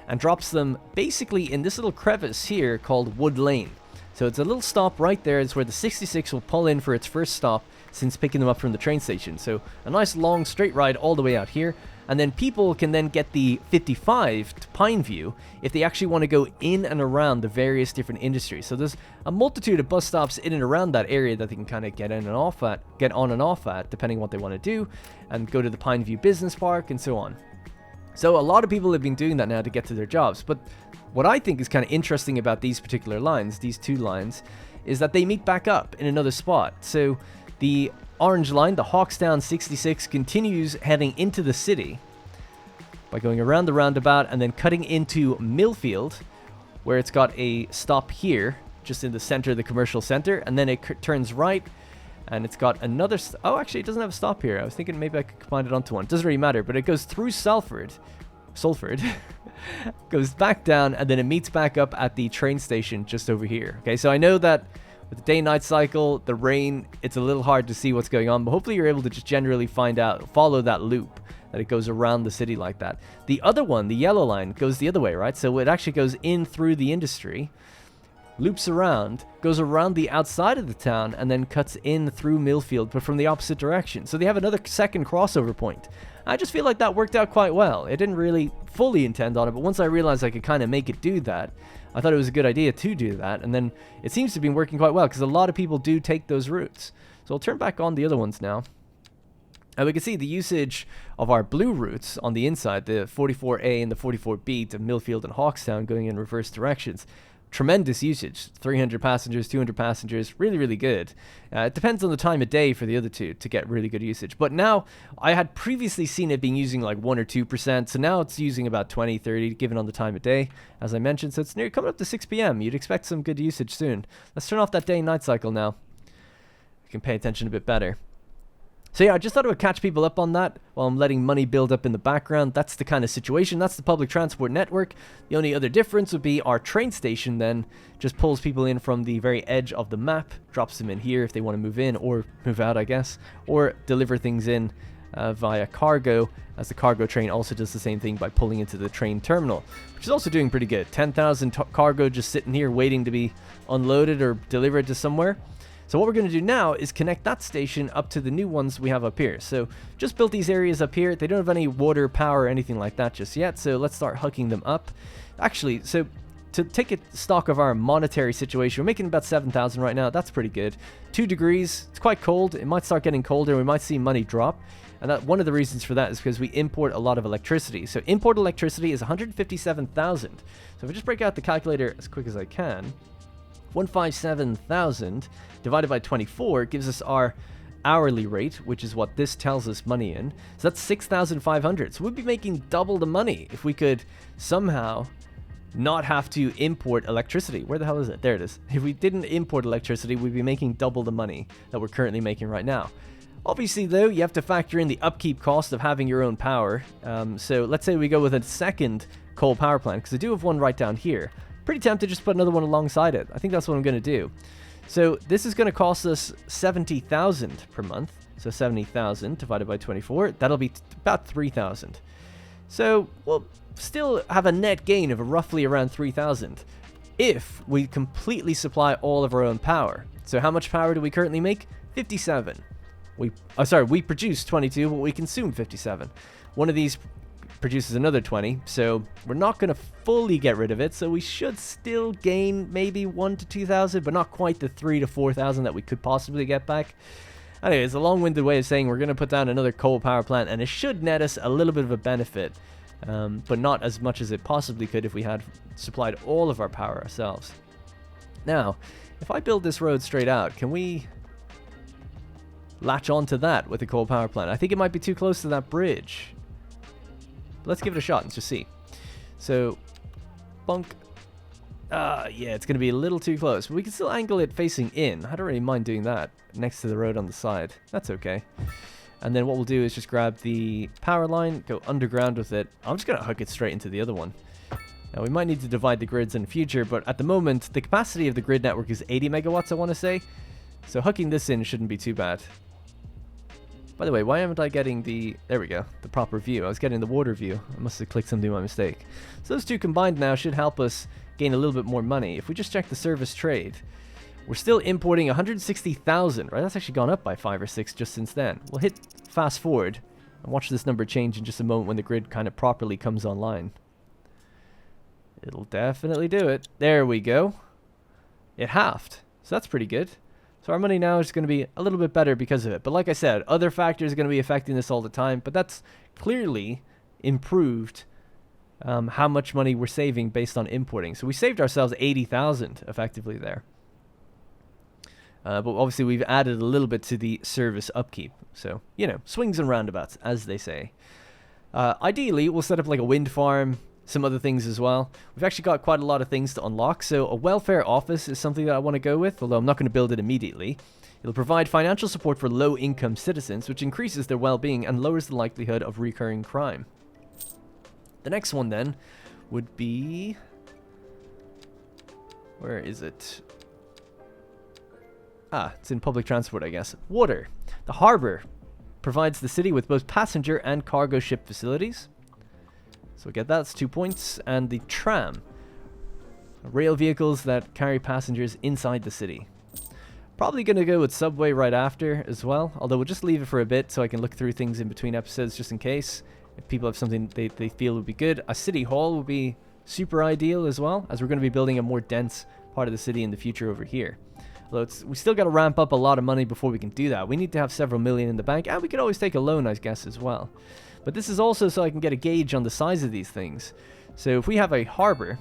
and drops them basically in this little crevice here called Wood Lane. So it's a little stop right there. It's where the 66 will pull in for its first stop since picking them up from the train station. So a nice long straight ride all the way out here. And then people can then get the 55 to Pineview if they actually want to go in and around the various different industries. So there's a multitude of bus stops in and around that area that they can kind of get on and off at, depending on what they want to do, and go to the Pineview Business Park and so on. So a lot of people have been doing that now to get to their jobs. But what I think is kind of interesting about these particular lines, these two lines, is that they meet back up in another spot. So the orange line, the Hawkstown 66, continues heading into the city by going around the roundabout and then cutting into Millfield, where it's got a stop here, just in the center of the commercial center, and then it turns right, and it's got another... oh, actually, it doesn't have a stop here. I was thinking maybe I could combine it onto one. It doesn't really matter, but it goes through Salford, goes back down, and then it meets back up at the train station just over here. Okay, so I know that with the day-night cycle, the rain, it's a little hard to see what's going on, but hopefully you're able to just generally follow that loop, that it goes around the city like that. The other one, the yellow line, goes the other way, right? So it actually goes in through the industry, loops around, goes around the outside of the town, and then cuts in through Millfield, but from the opposite direction. So they have another second crossover point. I just feel like that worked out quite well. It didn't really fully intend on it, but once I realized I could kind of make it do that, I thought it was a good idea to do that, and then it seems to be working quite well, because a lot of people do take those routes. So I'll turn back on the other ones now. And we can see the usage of our blue routes on the inside, the 44A and the 44B to Millfield and Hawkstown going in reverse directions. Tremendous usage, 300 passengers, 200 passengers, really, really good. It depends on the time of day for the other two to get really good usage. But now, I had previously seen it being using like 1 or 2%, so now it's using about 20, 30, given on the time of day, as I mentioned. So it's near coming up to 6 p.m. You'd expect some good usage soon. Let's turn off that day and night cycle now. We can pay attention a bit better. So yeah, I just thought it would catch people up on that while I'm letting money build up in the background. That's the kind of situation. That's the public transport network. The only other difference would be our train station then just pulls people in from the very edge of the map, drops them in here if they want to move in or move out, I guess, or deliver things in via cargo, as the cargo train also does the same thing by pulling into the train terminal, which is also doing pretty good. 10,000 cargo just sitting here waiting to be unloaded or delivered to somewhere. So what we're going to do now is connect that station up to the new ones we have up here. So just built these areas up here. They don't have any water, power, or anything like that just yet. So let's start hooking them up. Actually, so to take a stock of our monetary situation, we're making about 7,000 right now. That's pretty good. 2 degrees. It's quite cold. It might start getting colder. We might see money drop. And that one of the reasons for that is because we import a lot of electricity. So import electricity is 157,000. So if I just break out the calculator as quick as I can, 157,000 divided by 24 gives us our hourly rate, which is what this tells us money in. So that's 6,500. So we'd be making double the money if we could somehow not have to import electricity. Where the hell is it? There it is. If we didn't import electricity, we'd be making double the money that we're currently making right now. Obviously, though, you have to factor in the upkeep cost of having your own power. So let's say we go with a second coal power plant, because I do have one right down here. Pretty tempted to just put another one alongside it. I think that's what I'm going to do. So this is going to cost us 70,000 per month. So 70,000 divided by 24. That'll be about 3,000. So we'll still have a net gain of roughly around 3,000 if we completely supply all of our own power. So how much power do we currently make? 57. We produce 22, but we consume 57. One of these produces another 20. So we're not going to fully get rid of it. So we should still gain maybe 1 to 2,000, but not quite the 3 to 4,000 that we could possibly get back. Anyway, it's a long-winded way of saying we're going to put down another coal power plant, and it should net us a little bit of a benefit, but not as much as it possibly could if we had supplied all of our power ourselves. Now, if I build this road straight out, can we latch onto that with the coal power plant? I think it might be too close to that bridge. Let's give it a shot and just see. So, bonk. Yeah, it's going to be a little too close. But we can still angle it facing in. I don't really mind doing that next to the road on the side. That's okay. And then what we'll do is just grab the power line, go underground with it. I'm just going to hook it straight into the other one. Now, we might need to divide the grids in the future, but at the moment, the capacity of the grid network is 80 megawatts, I want to say. So hooking this in shouldn't be too bad. By the way, why haven't I getting the... There we go, the proper view. I was getting the water view. I must have clicked something by mistake. So those two combined now should help us gain a little bit more money. If we just check the service trade, we're still importing 160,000, right? That's actually gone up by 5 or 6 just since then. We'll hit fast forward and watch this number change in just a moment when the grid kind of properly comes online. It'll definitely do it. There we go. It halved. So that's pretty good. So our money now is going to be a little bit better because of it. But like I said, other factors are going to be affecting this all the time. But that's clearly improved how much money we're saving based on importing. So we saved ourselves 80,000 effectively there. But obviously we've added a little bit to the service upkeep. So, you know, swings and roundabouts, as they say. Ideally, we'll set up like a wind farm, some other things as well. We've actually got quite a lot of things to unlock. So a welfare office is something that I want to go with, although I'm not going to build it immediately. It'll provide financial support for low-income citizens, which increases their well-being and lowers the likelihood of recurring crime. The next one then would be... Where is it? Ah, it's in public transport, I guess. Water. The harbor provides the city with both passenger and cargo ship facilities. So get that, that's 2 points. And the tram. Rail vehicles that carry passengers inside the city. Probably going to go with subway right after as well. Although we'll just leave it for a bit so I can look through things in between episodes just in case. If people have something they feel would be good. A city hall would be super ideal as well, as we're going to be building a more dense part of the city in the future over here. Although we still got to ramp up a lot of money before we can do that. We need to have several million in the bank, and we could always take a loan, I guess, as well. But this is also so I can get a gauge on the size of these things. So if we have a harbor,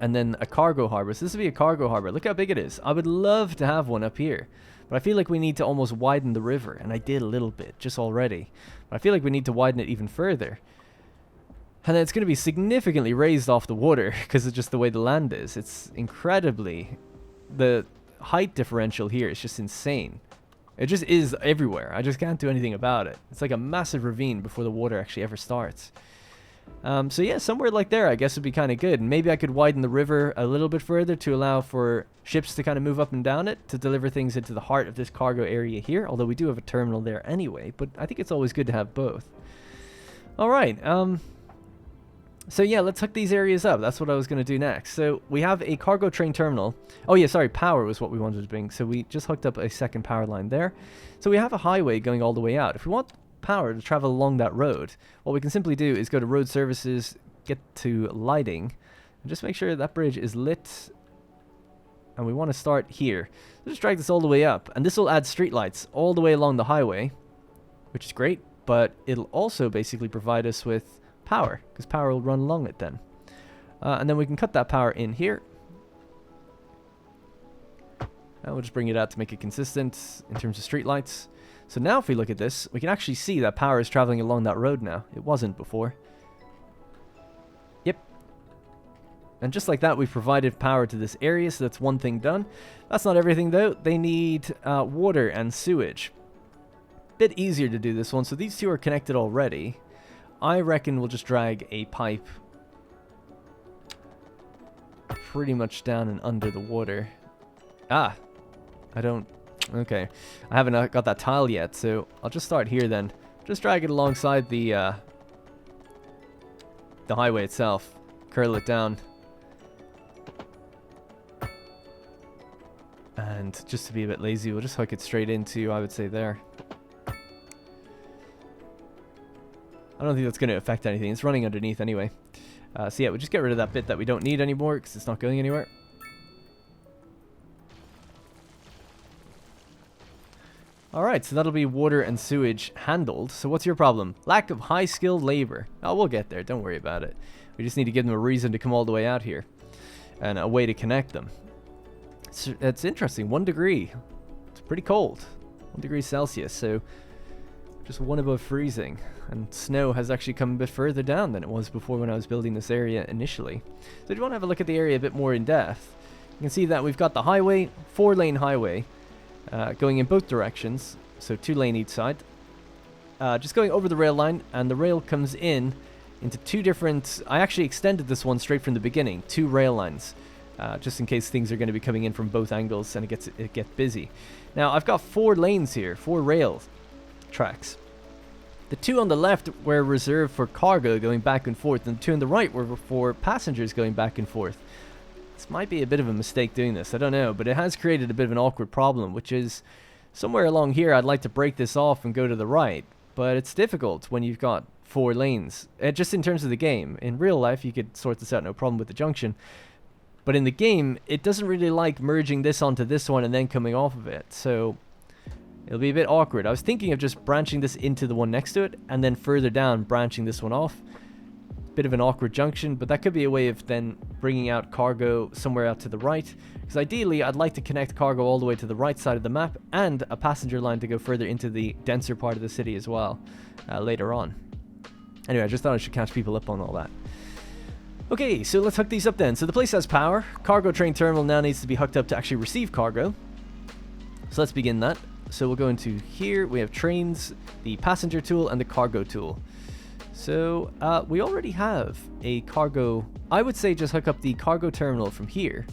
and then a cargo harbor. So this would be a cargo harbor. Look how big it is. I would love to have one up here. But I feel like we need to almost widen the river. And I did a little bit, just already. But I feel like we need to widen it even further. And then it's going to be significantly raised off the water, because it's just the way the land is. It's incredibly... The height differential here is just insane. It just is everywhere. I just can't do anything about it. It's like a massive ravine before the water actually ever starts. So yeah, somewhere like there I guess would be kind of good. And maybe I could widen the river a little bit further to allow for ships to kind of move up and down it to deliver things into the heart of this cargo area here. Although we do have a terminal there anyway. But I think it's always good to have both. Alright, so yeah, let's hook these areas up. That's what I was going to do next. So we have a cargo train terminal. Oh yeah, sorry, power was what we wanted to bring. So we just hooked up a second power line there. So we have a highway going all the way out. If we want power to travel along that road, what we can simply do is go to road services, get to lighting, and just make sure that bridge is lit. And we want to start here. So just drag this all the way up. And this will add streetlights all the way along the highway, which is great. But it'll also basically provide us with power, because power will run along it then. And then we can cut that power in here. And we'll just bring it out to make it consistent in terms of streetlights. So now if we look at this, we can actually see that power is traveling along that road now. It wasn't before. Yep. And just like that, we've provided power to this area, so that's one thing done. That's not everything though. They need water and sewage. Bit easier to do this one, so these two are connected already. I reckon we'll just drag a pipe pretty much down and under the water. Ah, I don't... Okay, I haven't got that tile yet, so I'll just start here then. Just drag it alongside the highway itself. Curl it down. And just to be a bit lazy, we'll just hook it straight into, I would say, there. I don't think that's going to affect anything. It's running underneath anyway. So yeah, we'll just get rid of that bit that we don't need anymore because it's not going anywhere. Alright, so that'll be water and sewage handled. So what's your problem? Lack of high-skilled labor. Oh, we'll get there. Don't worry about it. We just need to give them a reason to come all the way out here. And a way to connect them. It's interesting. 1 degree. It's pretty cold. 1 degree Celsius. So just 1 above freezing. And snow has actually come a bit further down than it was before when I was building this area initially. So if you want to have a look at the area a bit more in depth, you can see that we've got the highway, 4-lane highway, going in both directions. So 2 lane each side. Just going over the rail line, and the rail comes in into 2 different... I actually extended this one straight from the beginning, 2 rail lines, just in case things are going to be coming in from both angles and it gets busy. Now I've got 4 lanes here, 4 rail tracks. The 2 on the left were reserved for cargo going back and forth, and the 2 on the right were for passengers going back and forth. This might be a bit of a mistake doing this, I don't know, but it has created a bit of an awkward problem, which is somewhere along here I'd like to break this off and go to the right, but it's difficult when you've got 4 lanes, just in terms of the game. In real life you could sort this out no problem with the junction, but in the game it doesn't really like merging this onto this one and then coming off of it, so it'll be a bit awkward. I was thinking of just branching this into the one next to it and then further down branching this one off. Bit of an awkward junction, but that could be a way of then bringing out cargo somewhere out to the right, because ideally I'd like to connect cargo all the way to the right side of the map and a passenger line to go further into the denser part of the city as well later on. Anyway, I just thought I should catch people up on all that. Okay, so let's hook these up then. So the place has power. Cargo train terminal now needs to be hooked up to actually receive cargo. So let's begin that. So we'll go into here. We have trains, the passenger tool, and the cargo tool. So we already have a cargo. I would say just hook up the cargo terminal from here.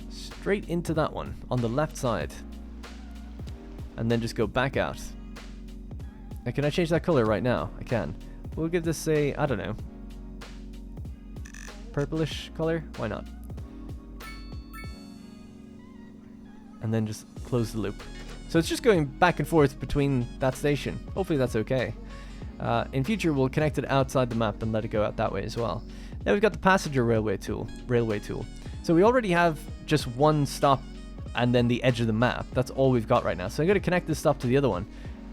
Straight into that one on the left side. And then just go back out. Now, can I change that color right now? I can. We'll give this a, I don't know, purplish color. Why not? And then just close the loop. So it's just going back and forth between that station. Hopefully that's okay. In future we'll connect it outside the map and let it go out that way as well. Now we've got the passenger railway tool. So we already have just 1 stop and then the edge of the map. That's all we've got right now. So I'm going to connect this stop to the other one.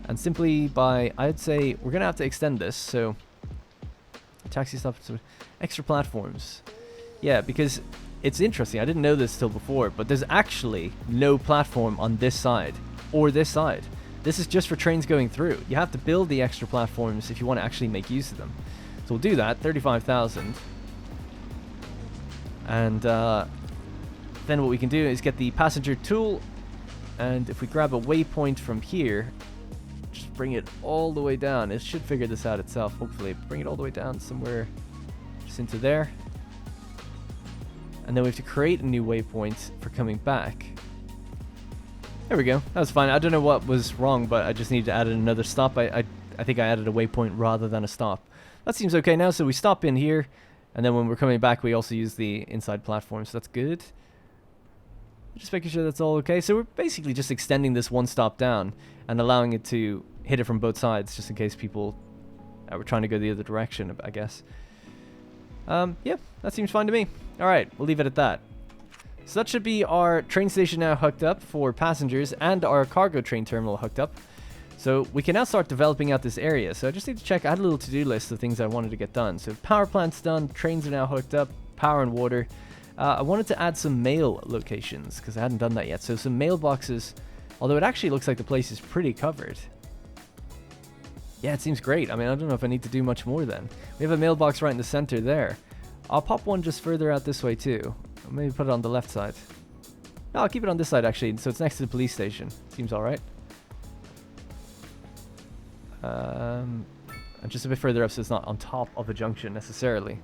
And simply by, I'd say, we're going to have to extend this. So taxi stop, extra platforms. Yeah, because it's interesting. I didn't know this till before, but there's actually no platform on this side or this side. This is just for trains going through. You have to build the extra platforms if you want to actually make use of them. So we'll do that, 35,000. And then what we can do is get the passenger tool, and if we grab a waypoint from here, just bring it all the way down. It should figure this out itself, hopefully. Bring it all the way down somewhere just into there. And then we have to create a new waypoint for coming back. There we go. That was fine. I don't know what was wrong, but I just needed to add another stop. I think I added a waypoint rather than a stop. That seems okay now. So we stop in here, and then when we're coming back, we also use the inside platform. So that's good. Just making sure that's all okay. So we're basically just extending this 1 stop down and allowing it to hit it from both sides, just in case people were trying to go the other direction, I guess. Yeah, that seems fine to me. All right, we'll leave it at that. So that should be our train station now hooked up for passengers and our cargo train terminal hooked up. So we can now start developing out this area. So I just need to check. I had a little to-do list of things I wanted to get done. So power plant's done, trains are now hooked up, power and water. I wanted to add some mail locations because I hadn't done that yet. So some mailboxes, although it actually looks like the place is pretty covered. Yeah, it seems great. I mean, I don't know if I need to do much more then. We have a mailbox right in the center there. I'll pop one just further out this way too. I'll maybe put it on the left side. No, I'll keep it on this side actually, so it's next to the police station. Seems alright. And just a bit further up so it's not on top of a junction necessarily.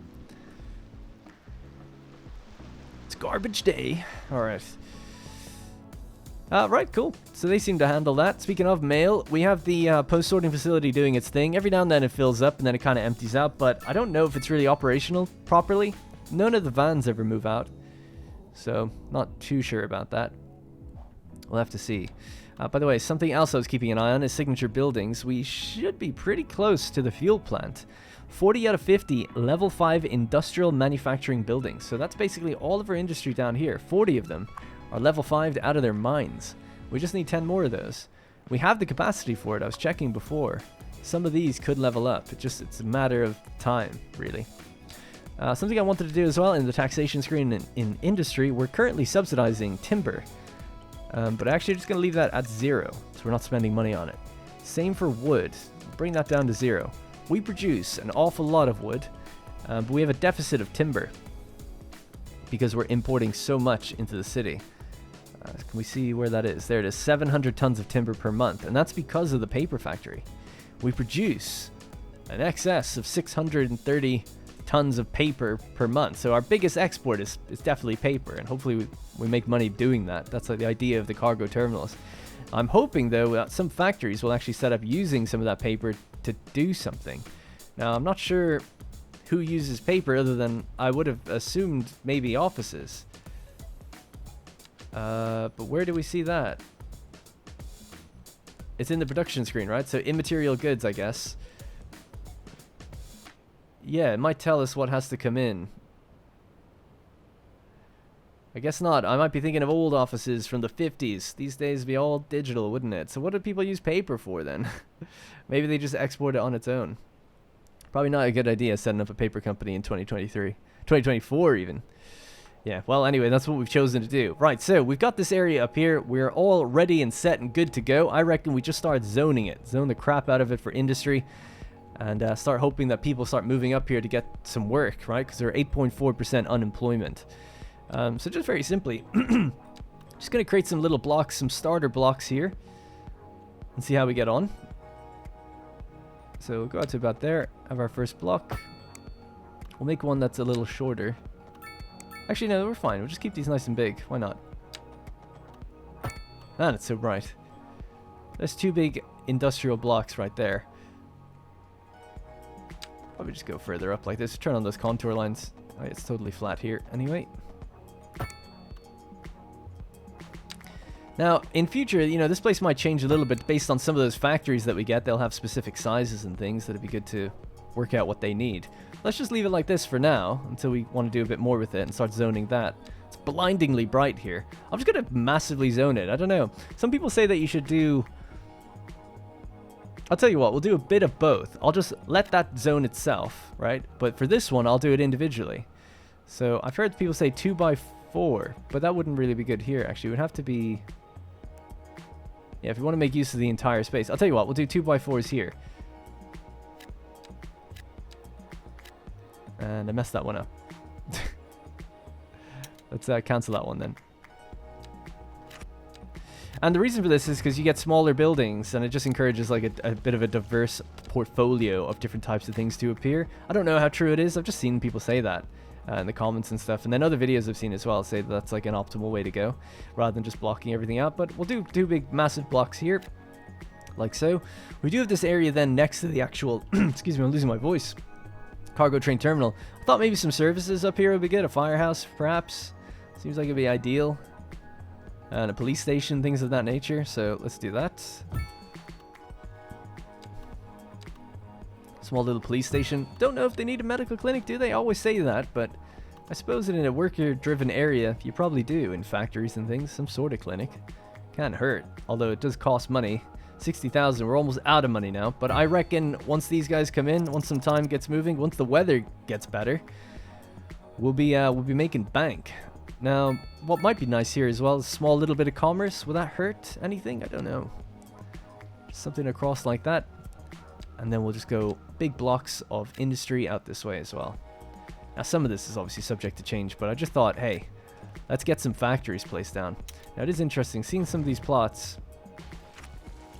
It's garbage day. Alright. Right, cool. So they seem to handle that. Speaking of mail, we have the post-sorting facility doing its thing. Every now and then it fills up and then it kind of empties out, but I don't know if it's really operational properly. None of the vans ever move out, so not too sure about that. We'll have to see. By the way, something else I was keeping an eye on is signature buildings. We should be pretty close to the fuel plant. 40 out of 50 level 5 industrial manufacturing buildings. So that's basically all of our industry down here. 40 of them are level 5 out of their minds. We just need 10 more of those. We have the capacity for it. I was checking before. Some of these could level up. It's a matter of time, really. Something I wanted to do as well in the taxation screen in industry, we're currently subsidizing timber. But actually just going to leave that at 0, so we're not spending money on it. Same for wood. Bring that down to 0. We produce an awful lot of wood, but we have a deficit of timber because we're importing so much into the city. Can we see where that is? There it is, 700 tons of timber per month, and that's because of the paper factory. We produce an excess of 630 tons of paper per month, so our biggest export is definitely paper, and hopefully we make money doing that. That's like the idea of the cargo terminals. I'm hoping, though, that some factories will actually set up using some of that paper to do something. Now, I'm not sure who uses paper other than I would have assumed maybe offices. But where do we see that? It's in the production screen, right? So immaterial goods, I guess. Yeah, it might tell us what has to come in. I guess not. I might be thinking of old offices from the 50s. These days it'd be all digital, wouldn't it? So what do people use paper for then? Maybe they just export it on its own. Probably not a good idea setting up a paper company in 2023. 2024 even. Yeah, well, anyway, that's what we've chosen to do. Right, so we've got this area up here. We're all ready and set and good to go. I reckon we just start zoning it. Zone the crap out of it for industry. And start hoping that people start moving up here to get some work, right? Because there are 8.4% unemployment. So just very simply, just going to create some little blocks, some starter blocks here. And see how we get on. So we'll go out to about there. Have our first block. We'll make one that's a little shorter. Actually, no, we're fine. We'll just keep these nice and big. Why not? Man, it's so bright. There's 2 big industrial blocks right there. Probably just go further up like this. Turn on those contour lines. Oh, it's totally flat here. Anyway. Now, in future, you know, this place might change a little bit based on some of those factories that we get. They'll have specific sizes and things that'd be good to work out what they need. Let's just leave it like this for now until we want to do a bit more with it and start zoning that. It's blindingly bright here. I'm just going to massively zone it. I don't know. Some people say that you should do... I'll tell you what, we'll do a bit of both. I'll just let that zone itself, right? But for this one, I'll do it individually. So I've heard people say 2x4, but that wouldn't really be good here, actually. It would have to be... Yeah, if you want to make use of the entire space. I'll tell you what, we'll do 2x4s here. And I messed that one up. Let's cancel that one then. And the reason for this is because you get smaller buildings, and it just encourages like a bit of a diverse portfolio of different types of things to appear. I don't know how true it is. I've just seen people say that in the comments and stuff. And then other videos I've seen as well say that that's like an optimal way to go, rather than just blocking everything out. But we'll do 2 big massive blocks here, like so. We do have this area then next to the actual, excuse me, I'm losing my voice, cargo train terminal. I thought maybe some services up here would be good. A firehouse, perhaps. Seems like it'd be ideal. And a police station, things of that nature. So let's do that. Small little police station. Don't know if they need a medical clinic, do they? Always say that, but I suppose in a worker-driven area, you probably do. In factories and things, some sort of clinic. Can't hurt. Although it does cost money. 60,000. We're almost out of money now. But I reckon once these guys come in, once some time gets moving, once the weather gets better, we'll be making bank. Now, what might be nice here as well is a small little bit of commerce. Will that hurt anything? I don't know. Something across like that. And then we'll just go big blocks of industry out this way as well. Now, some of this is obviously subject to change, but I just thought, hey, let's get some factories placed down. Now, it is interesting seeing some of these plots.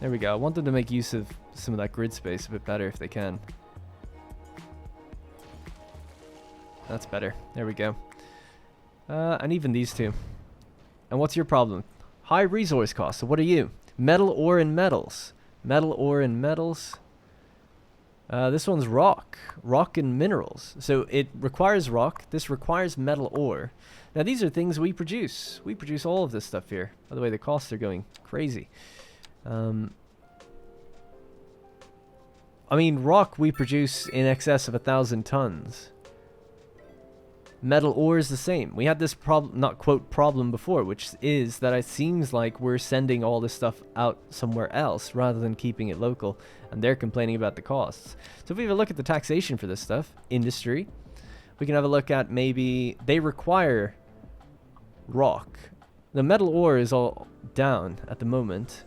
There we go. I want them to make use of some of that grid space a bit better if they can. That's better. There we go. And even these two. And what's your problem? High resource costs. So what are you? Metal ore and metals. Metal ore and metals. This one's rock. Rock and minerals. So it requires rock. This requires metal ore. Now these are things we produce. We produce all of this stuff here. By the way, the costs are going crazy. I mean, rock we produce in excess of 1,000 tons. Metal ore is the same. We had this problem, not quote problem before, which is that it seems like we're sending all this stuff out somewhere else rather than keeping it local, and they're complaining about the costs. So if we have a look at the taxation for this stuff, industry, we can have a look at maybe they require rock. The metal ore is all down at the moment,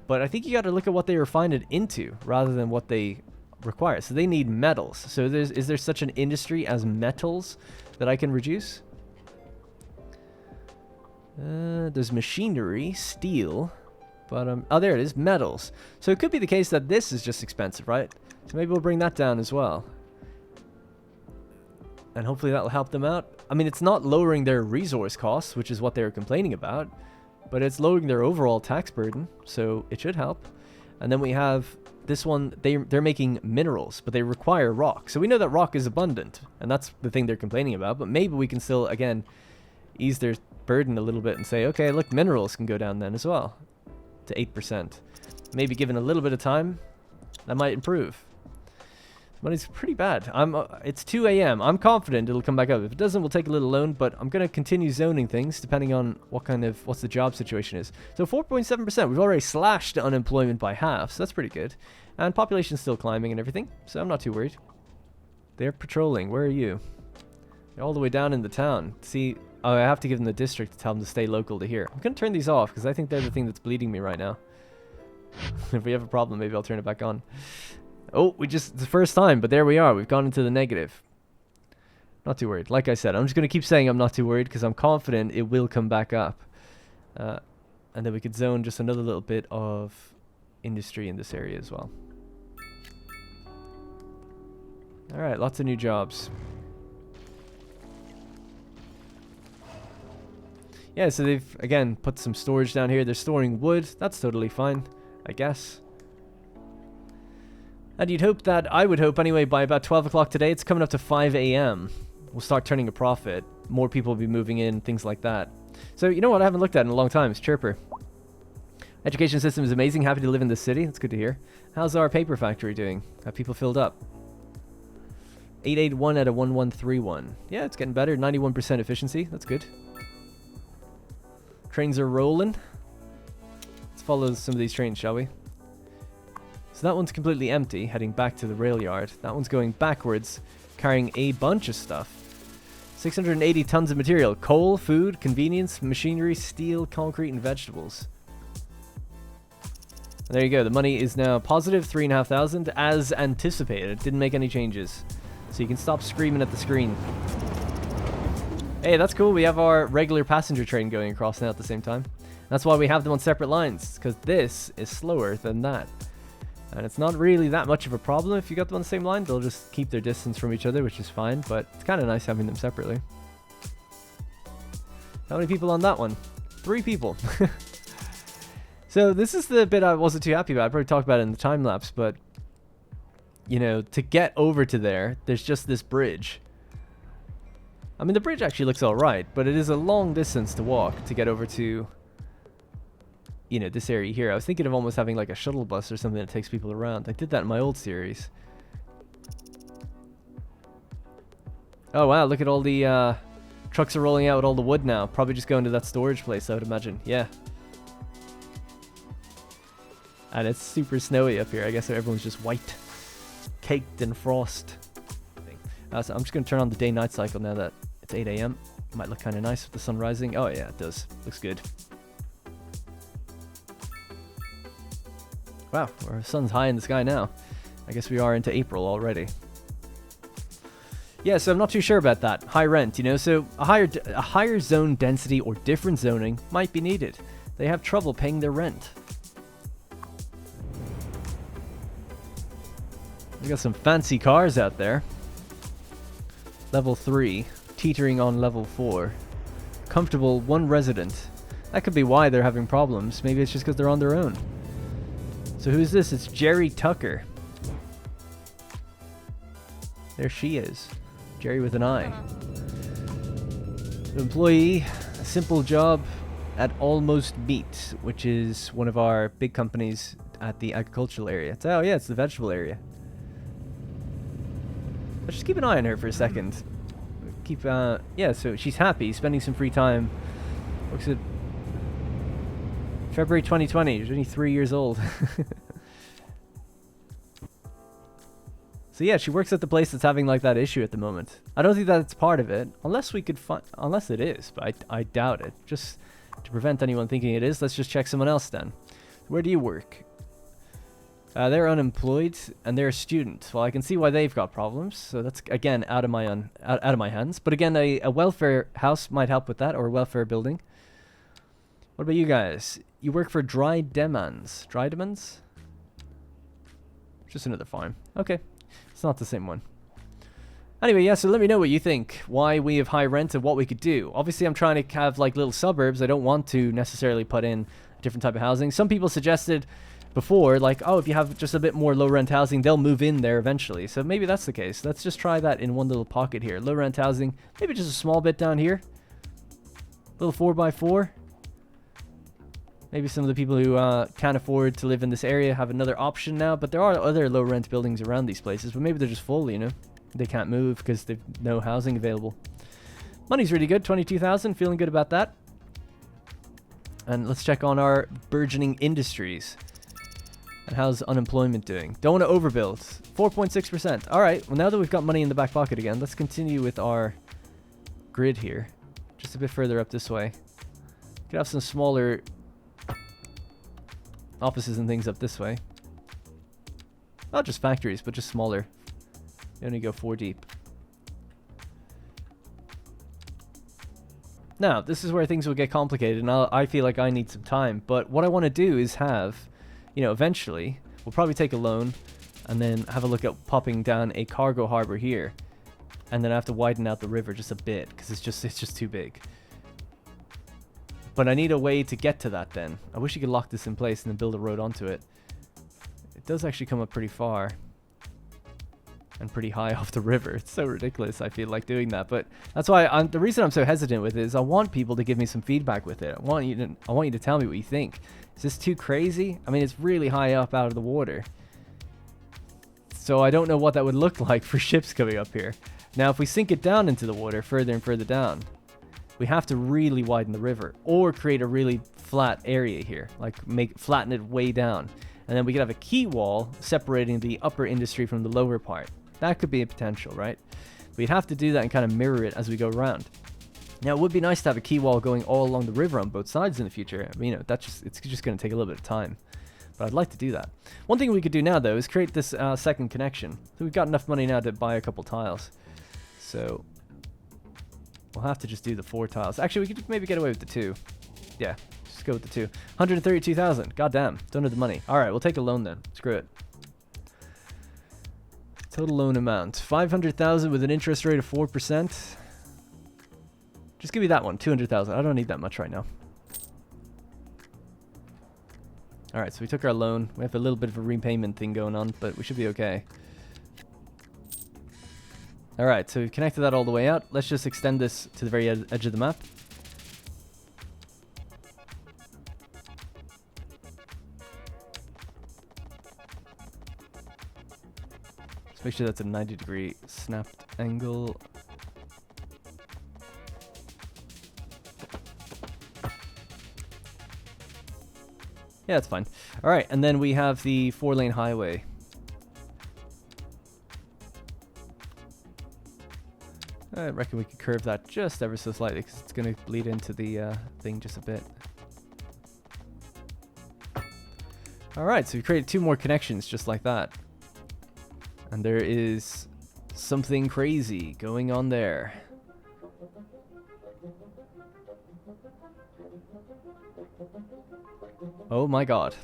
but I think you got to look at what they refine it into rather than what they require. So they need metals. So is there such an industry as metals that I can reduce? There's machinery, steel, but oh, there it is, metals. So it could be the case that this is just expensive, right? So maybe we'll bring that down as well, and hopefully that will help them out. I mean, it's not lowering their resource costs, which is what they were complaining about, but it's lowering their overall tax burden, so it should help. And then we have this one, they're making minerals, but they require rock. So we know that rock is abundant, and that's the thing they're complaining about. But maybe we can still, again, ease their burden a little bit and say, okay, look, minerals can go down then as well to 8%. Maybe given a little bit of time, that might improve. But it's pretty bad. It's 2 a.m. I'm confident it'll come back up. If it doesn't, we'll take a little loan, but I'm going to continue zoning things depending on what's the job situation is. So 4.7%. We've already slashed unemployment by half, so that's pretty good. And population's still climbing and everything, so I'm not too worried. They're patrolling. Where are you? They're all the way down in the town. See, oh, I have to give them the district to tell them to stay local to here. I'm going to turn these off because I think they're the thing that's bleeding me right now. If we have a problem, maybe I'll turn it back on. Oh, it's the first time, but there we are. We've gone into the negative. Not too worried. Like I said, I'm just going to keep saying I'm not too worried because I'm confident it will come back up. And then we could zone just another little bit of industry in this area as well. Alright, lots of new jobs. Yeah, so they've, again, put some storage down here. They're storing wood. That's totally fine, I guess. And you'd hope that, I would hope anyway, by about 12 o'clock today, it's coming up to 5 a.m. We'll start turning a profit. More people will be moving in, things like that. So, you know what I haven't looked at in a long time? It's Chirper. Education system is amazing. Happy to live in this city. That's good to hear. How's our paper factory doing? Have people filled up? 881 out of 1131. Yeah, it's getting better. 91% efficiency. That's good. Trains are rolling. Let's follow some of these trains, shall we? So that one's completely empty, heading back to the rail yard. That one's going backwards, carrying a bunch of stuff. 680 tons of material. Coal, food, convenience, machinery, steel, concrete, and vegetables. And there you go. The money is now positive 3,500 as anticipated. Didn't make any changes. So you can stop screaming at the screen. Hey, that's cool. We have our regular passenger train going across now at the same time. That's why we have them on separate lines, because this is slower than that. And it's not really that much of a problem if you got them on the same line. They'll just keep their distance from each other, which is fine, but it's kind of nice having them separately. How many people on that one? 3 people. So this is the bit I wasn't too happy about. I probably talked about it in the time lapse, but you know, to get over to there, there's just this bridge. I mean, the bridge actually looks all right, but it is a long distance to walk to get over to, you know, this area here. I was thinking of almost having like a shuttle bus or something that takes people around. I did that in my old series. Oh wow, look at all the trucks are rolling out with all the wood now. Probably just going to that storage place, I would imagine. Yeah. And it's super snowy up here. I guess everyone's just white, caked in frost. So I'm just going to turn on the day-night cycle now that it's 8 a.m. Might look kind of nice with the sun rising. Oh yeah, it does. Looks good. Wow, our sun's high in the sky now. I guess we are into April already. Yeah, so I'm not too sure about that. High rent, you know, so a higher zone density or different zoning might be needed. They have trouble paying their rent. We got some fancy cars out there. Level 3, teetering on level 4. Comfortable 1 resident. That could be why they're having problems. Maybe it's just because they're on their own. So who's this? It's Jerry Tucker. There she is. Jerry with an I. Employee, a simple job at Almost Meat, which is one of our big companies at the agricultural area. Oh yeah, it's the vegetable area. Let's just keep an eye on her for a second. Keep, yeah, so she's happy, spending some free time. Looks at February 2020, she's only 3 years old. So yeah, she works at the place that's having like that issue at the moment. I don't think that's part of it, unless we could find, unless it is, but I doubt it. Just to prevent anyone thinking it is, let's just check someone else then. Where do you work? They're unemployed and they're a student. Well, I can see why they've got problems. So that's again out of my hands. But again, a welfare house might help with that, or a welfare building. What about you guys? You work for Dry Demons. Dry Demons? Just another farm. Okay. It's not the same one. Anyway, yeah, so let me know what you think. Why we have high rent and what we could do. Obviously, I'm trying to have like little suburbs. I don't want to necessarily put in a different type of housing. Some people suggested before, like, oh, if you have just a bit more low rent housing, they'll move in there eventually. So maybe that's the case. Let's just try that in one little pocket here. Low rent housing. Maybe just a small bit down here. Little 4x4. Maybe some of the people who can't afford to live in this area have another option now. But there are other low rent buildings around these places. But maybe they're just full, you know. They can't move because they've no housing available. Money's really good. 22,000. Feeling good about that. And let's check on our burgeoning industries. And how's unemployment doing? Don't want to overbuild. 4.6%. All right. Well, now that we've got money in the back pocket again, let's continue with our grid here. Just a bit further up this way. Could have some smaller offices and things up this way. Not just factories, but just smaller. You only go 4 deep. Now, this is where things will get complicated, and I feel like I need some time. But what I want to do is have, you know, eventually, we'll probably take a loan and then have a look at popping down a cargo harbor here. And then I have to widen out the river just a bit, because it's just too big. But I need a way to get to that then. I wish you could lock this in place and then build a road onto it. It does actually come up pretty far. And pretty high off the river. It's so ridiculous, I feel like doing that. But that's why the reason I'm so hesitant with it is I want people to give me some feedback with it. I want you to tell me what you think. Is this too crazy? I mean, it's really high up out of the water. So I don't know what that would look like for ships coming up here. Now, if we sink it down into the water further and further down, we have to really widen the river or create a really flat area here, like flatten it way down. And then we could have a quay wall separating the upper industry from the lower part. That could be a potential, right? We'd have to do that and kind of mirror it as we go around. Now, it would be nice to have a quay wall going all along the river on both sides in the future. I mean, you know, it's just going to take a little bit of time. But I'd like to do that. One thing we could do now, though, is create this second connection. So we've got enough money now to buy a couple tiles. So we'll have to just do the 4 tiles. Actually, we could maybe get away with the 2. Yeah, just go with the 2. 132,000. God damn. Don't have the money. All right, we'll take a loan then. Screw it. Total loan amount, 500,000 with an interest rate of 4%. Just give me that one, 200,000. I don't need that much right now. All right, so we took our loan. We have a little bit of a repayment thing going on, but we should be okay. All right, so we've connected that all the way out. Let's just extend this to the very edge of the map. Make sure that's a 90-degree snapped angle. Yeah, that's fine. All right, and then we have the 4-lane highway. I reckon we could curve that just ever so slightly because it's going to bleed into the thing just a bit. All right, so we created 2 more connections just like that. And there is something crazy going on there. Oh my god.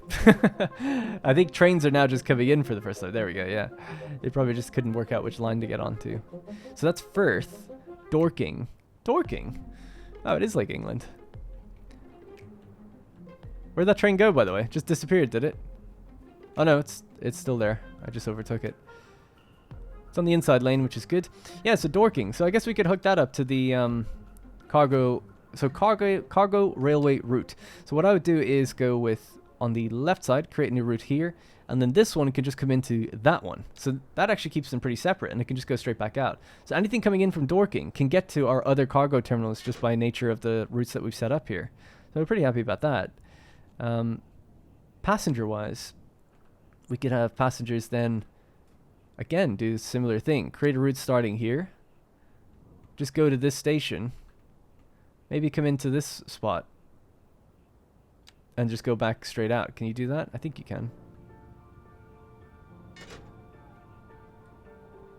I think trains are now just coming in for the first time. There we go, yeah. They probably just couldn't work out which line to get onto. So that's Firth. Dorking. Dorking? Oh, it is like England. Where'd that train go, by the way? Just disappeared, did it? Oh no, it's still there. I just overtook it. It's on the inside lane, which is good. Yeah, so Dorking. So I guess we could hook that up to the cargo railway route. So what I would do is go with, on the left side, create a new route here, and then this one can just come into that one. So that actually keeps them pretty separate, and it can just go straight back out. So anything coming in from Dorking can get to our other cargo terminals just by nature of the routes that we've set up here. So we're pretty happy about that. Passenger-wise, we could have passengers then, again, do a similar thing. Create a route starting here. Just go to this station. Maybe come into this spot. And just go back straight out. Can you do that? I think you can.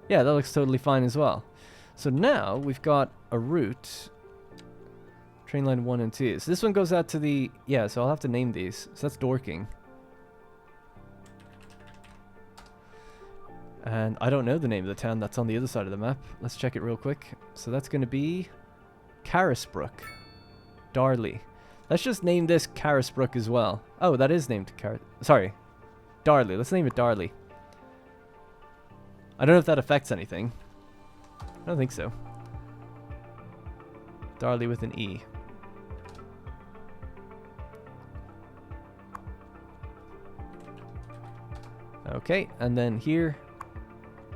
Yeah, that looks totally fine as well. So now we've got a route. Train line 1 and 2. So this one goes out to the... Yeah, so I'll have to name these. So that's Dorking. And I don't know the name of the town that's on the other side of the map. Let's check it real quick. So that's going to be Carisbrook. Darley. Let's just name this Carisbrook as well. Oh, that is named Sorry. Darley. Let's name it Darley. I don't know if that affects anything. I don't think so. Darley with an E. Okay, and then here...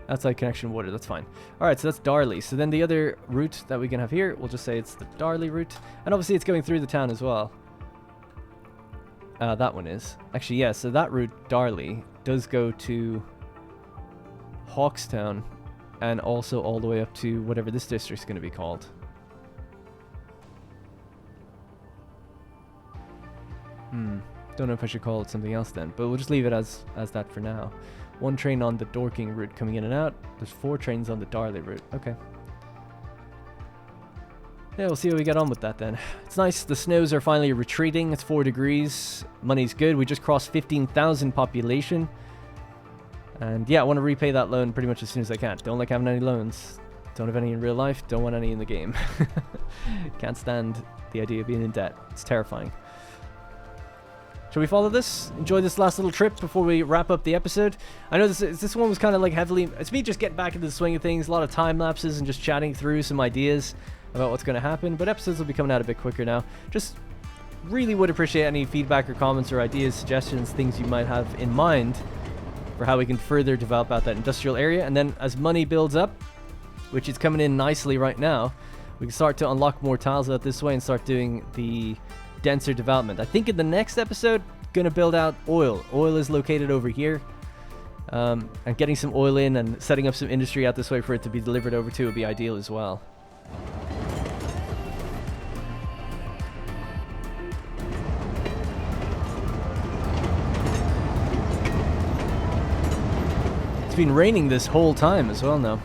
Outside connection water, that's fine. Alright, so that's Darley. So then the other route that we can have here, we'll just say it's the Darley route. And obviously it's going through the town as well. That one is. Actually, yeah, so that route, Darley, does go to Hawkstown. And also all the way up to whatever this district's going to be called. Don't know if I should call it something else then. But we'll just leave it as that for now. 1 train on the Dorking route coming in and out. There's 4 trains on the Darley route. Okay. Yeah, we'll see how we get on with that then. It's nice. The snows are finally retreating. It's 4 degrees. Money's good. We just crossed 15,000 population. And yeah, I want to repay that loan pretty much as soon as I can. Don't like having any loans. Don't have any in real life. Don't want any in the game. Can't stand the idea of being in debt. It's terrifying. Shall we follow this? Enjoy this last little trip before we wrap up the episode. I know this one was kind of like heavily... It's me just getting back into the swing of things. A lot of time lapses and just chatting through some ideas about what's going to happen. But episodes will be coming out a bit quicker now. Just really would appreciate any feedback or comments or ideas, suggestions, things you might have in mind for how we can further develop out that industrial area. And then as money builds up, which is coming in nicely right now, we can start to unlock more tiles out this way and start doing the... denser development. I think in the next episode, gonna build out oil. Oil is located over here. And getting some oil in and setting up some industry out this way for it to be delivered over to would be ideal as well. It's been raining this whole time as well now.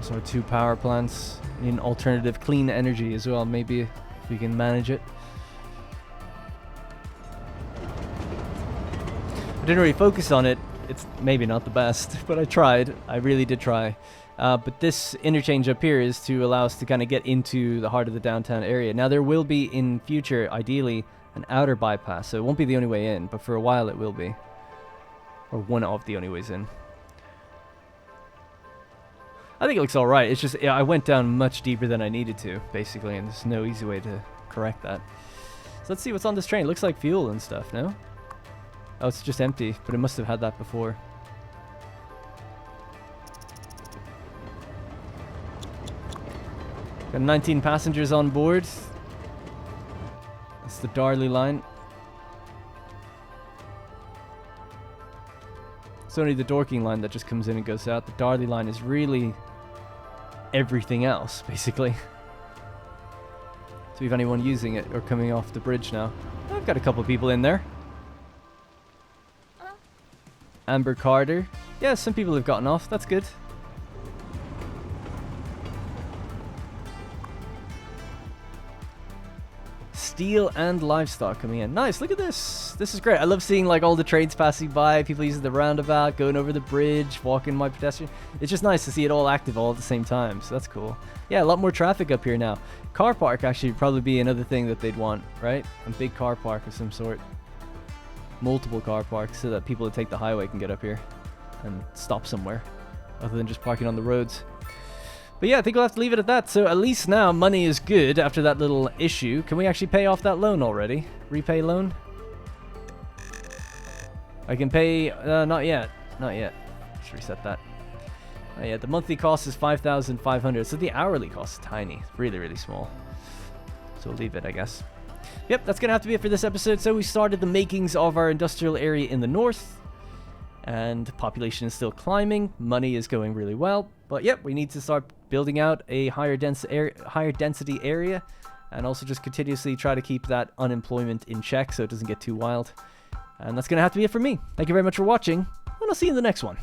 So 2 power plants, need alternative clean energy as well, maybe if we can manage it. I didn't really focus on it, it's maybe not the best, but I tried, I really did try. But this interchange up here is to allow us to kind of get into the heart of the downtown area. Now there will be in future, ideally, an outer bypass, so it won't be the only way in, but for a while it will be. Or one of the only ways in. I think it looks alright. It's just, yeah, I went down much deeper than I needed to, basically, and there's no easy way to correct that. So let's see what's on this train. It looks like fuel and stuff, no? Oh, it's just empty, but it must have had that before. Got 19 passengers on board. That's the Darley line. It's only the Dorking line that just comes in and goes out. The Darley line is really everything else, basically. So we have anyone using it or coming off the bridge now. I've got a couple people in there. Amber Carter. Yeah, some people have gotten off. That's good. steel and livestock coming in. Nice, look at this. This is great. I love seeing like all the trains passing by, people using the roundabout, going over the bridge, walking my pedestrian. It's just nice to see it all active all at the same time, so that's cool. Yeah, a lot more traffic up here now. Car park actually would probably be another thing that they'd want, right? A big car park of some sort. Multiple car parks so that people that take the highway can get up here and stop somewhere other than just parking on the roads. But yeah, I think we'll have to leave it at that. So at least now money is good after that little issue. Can we actually pay off that loan already? Repay loan? I can pay... not yet. Not yet. Let's reset that. Not yet. The monthly cost is 5,500. So the hourly cost is tiny. Really, really small. So we'll leave it, I guess. Yep, that's going to have to be it for this episode. So we started the makings of our industrial area in the north. And population is still climbing. Money is going really well. But yep, we need to start building out a higher density area, and also just continuously try to keep that unemployment in check so it doesn't get too wild. And that's going to have to be it for me. Thank you very much for watching, and I'll see you in the next one.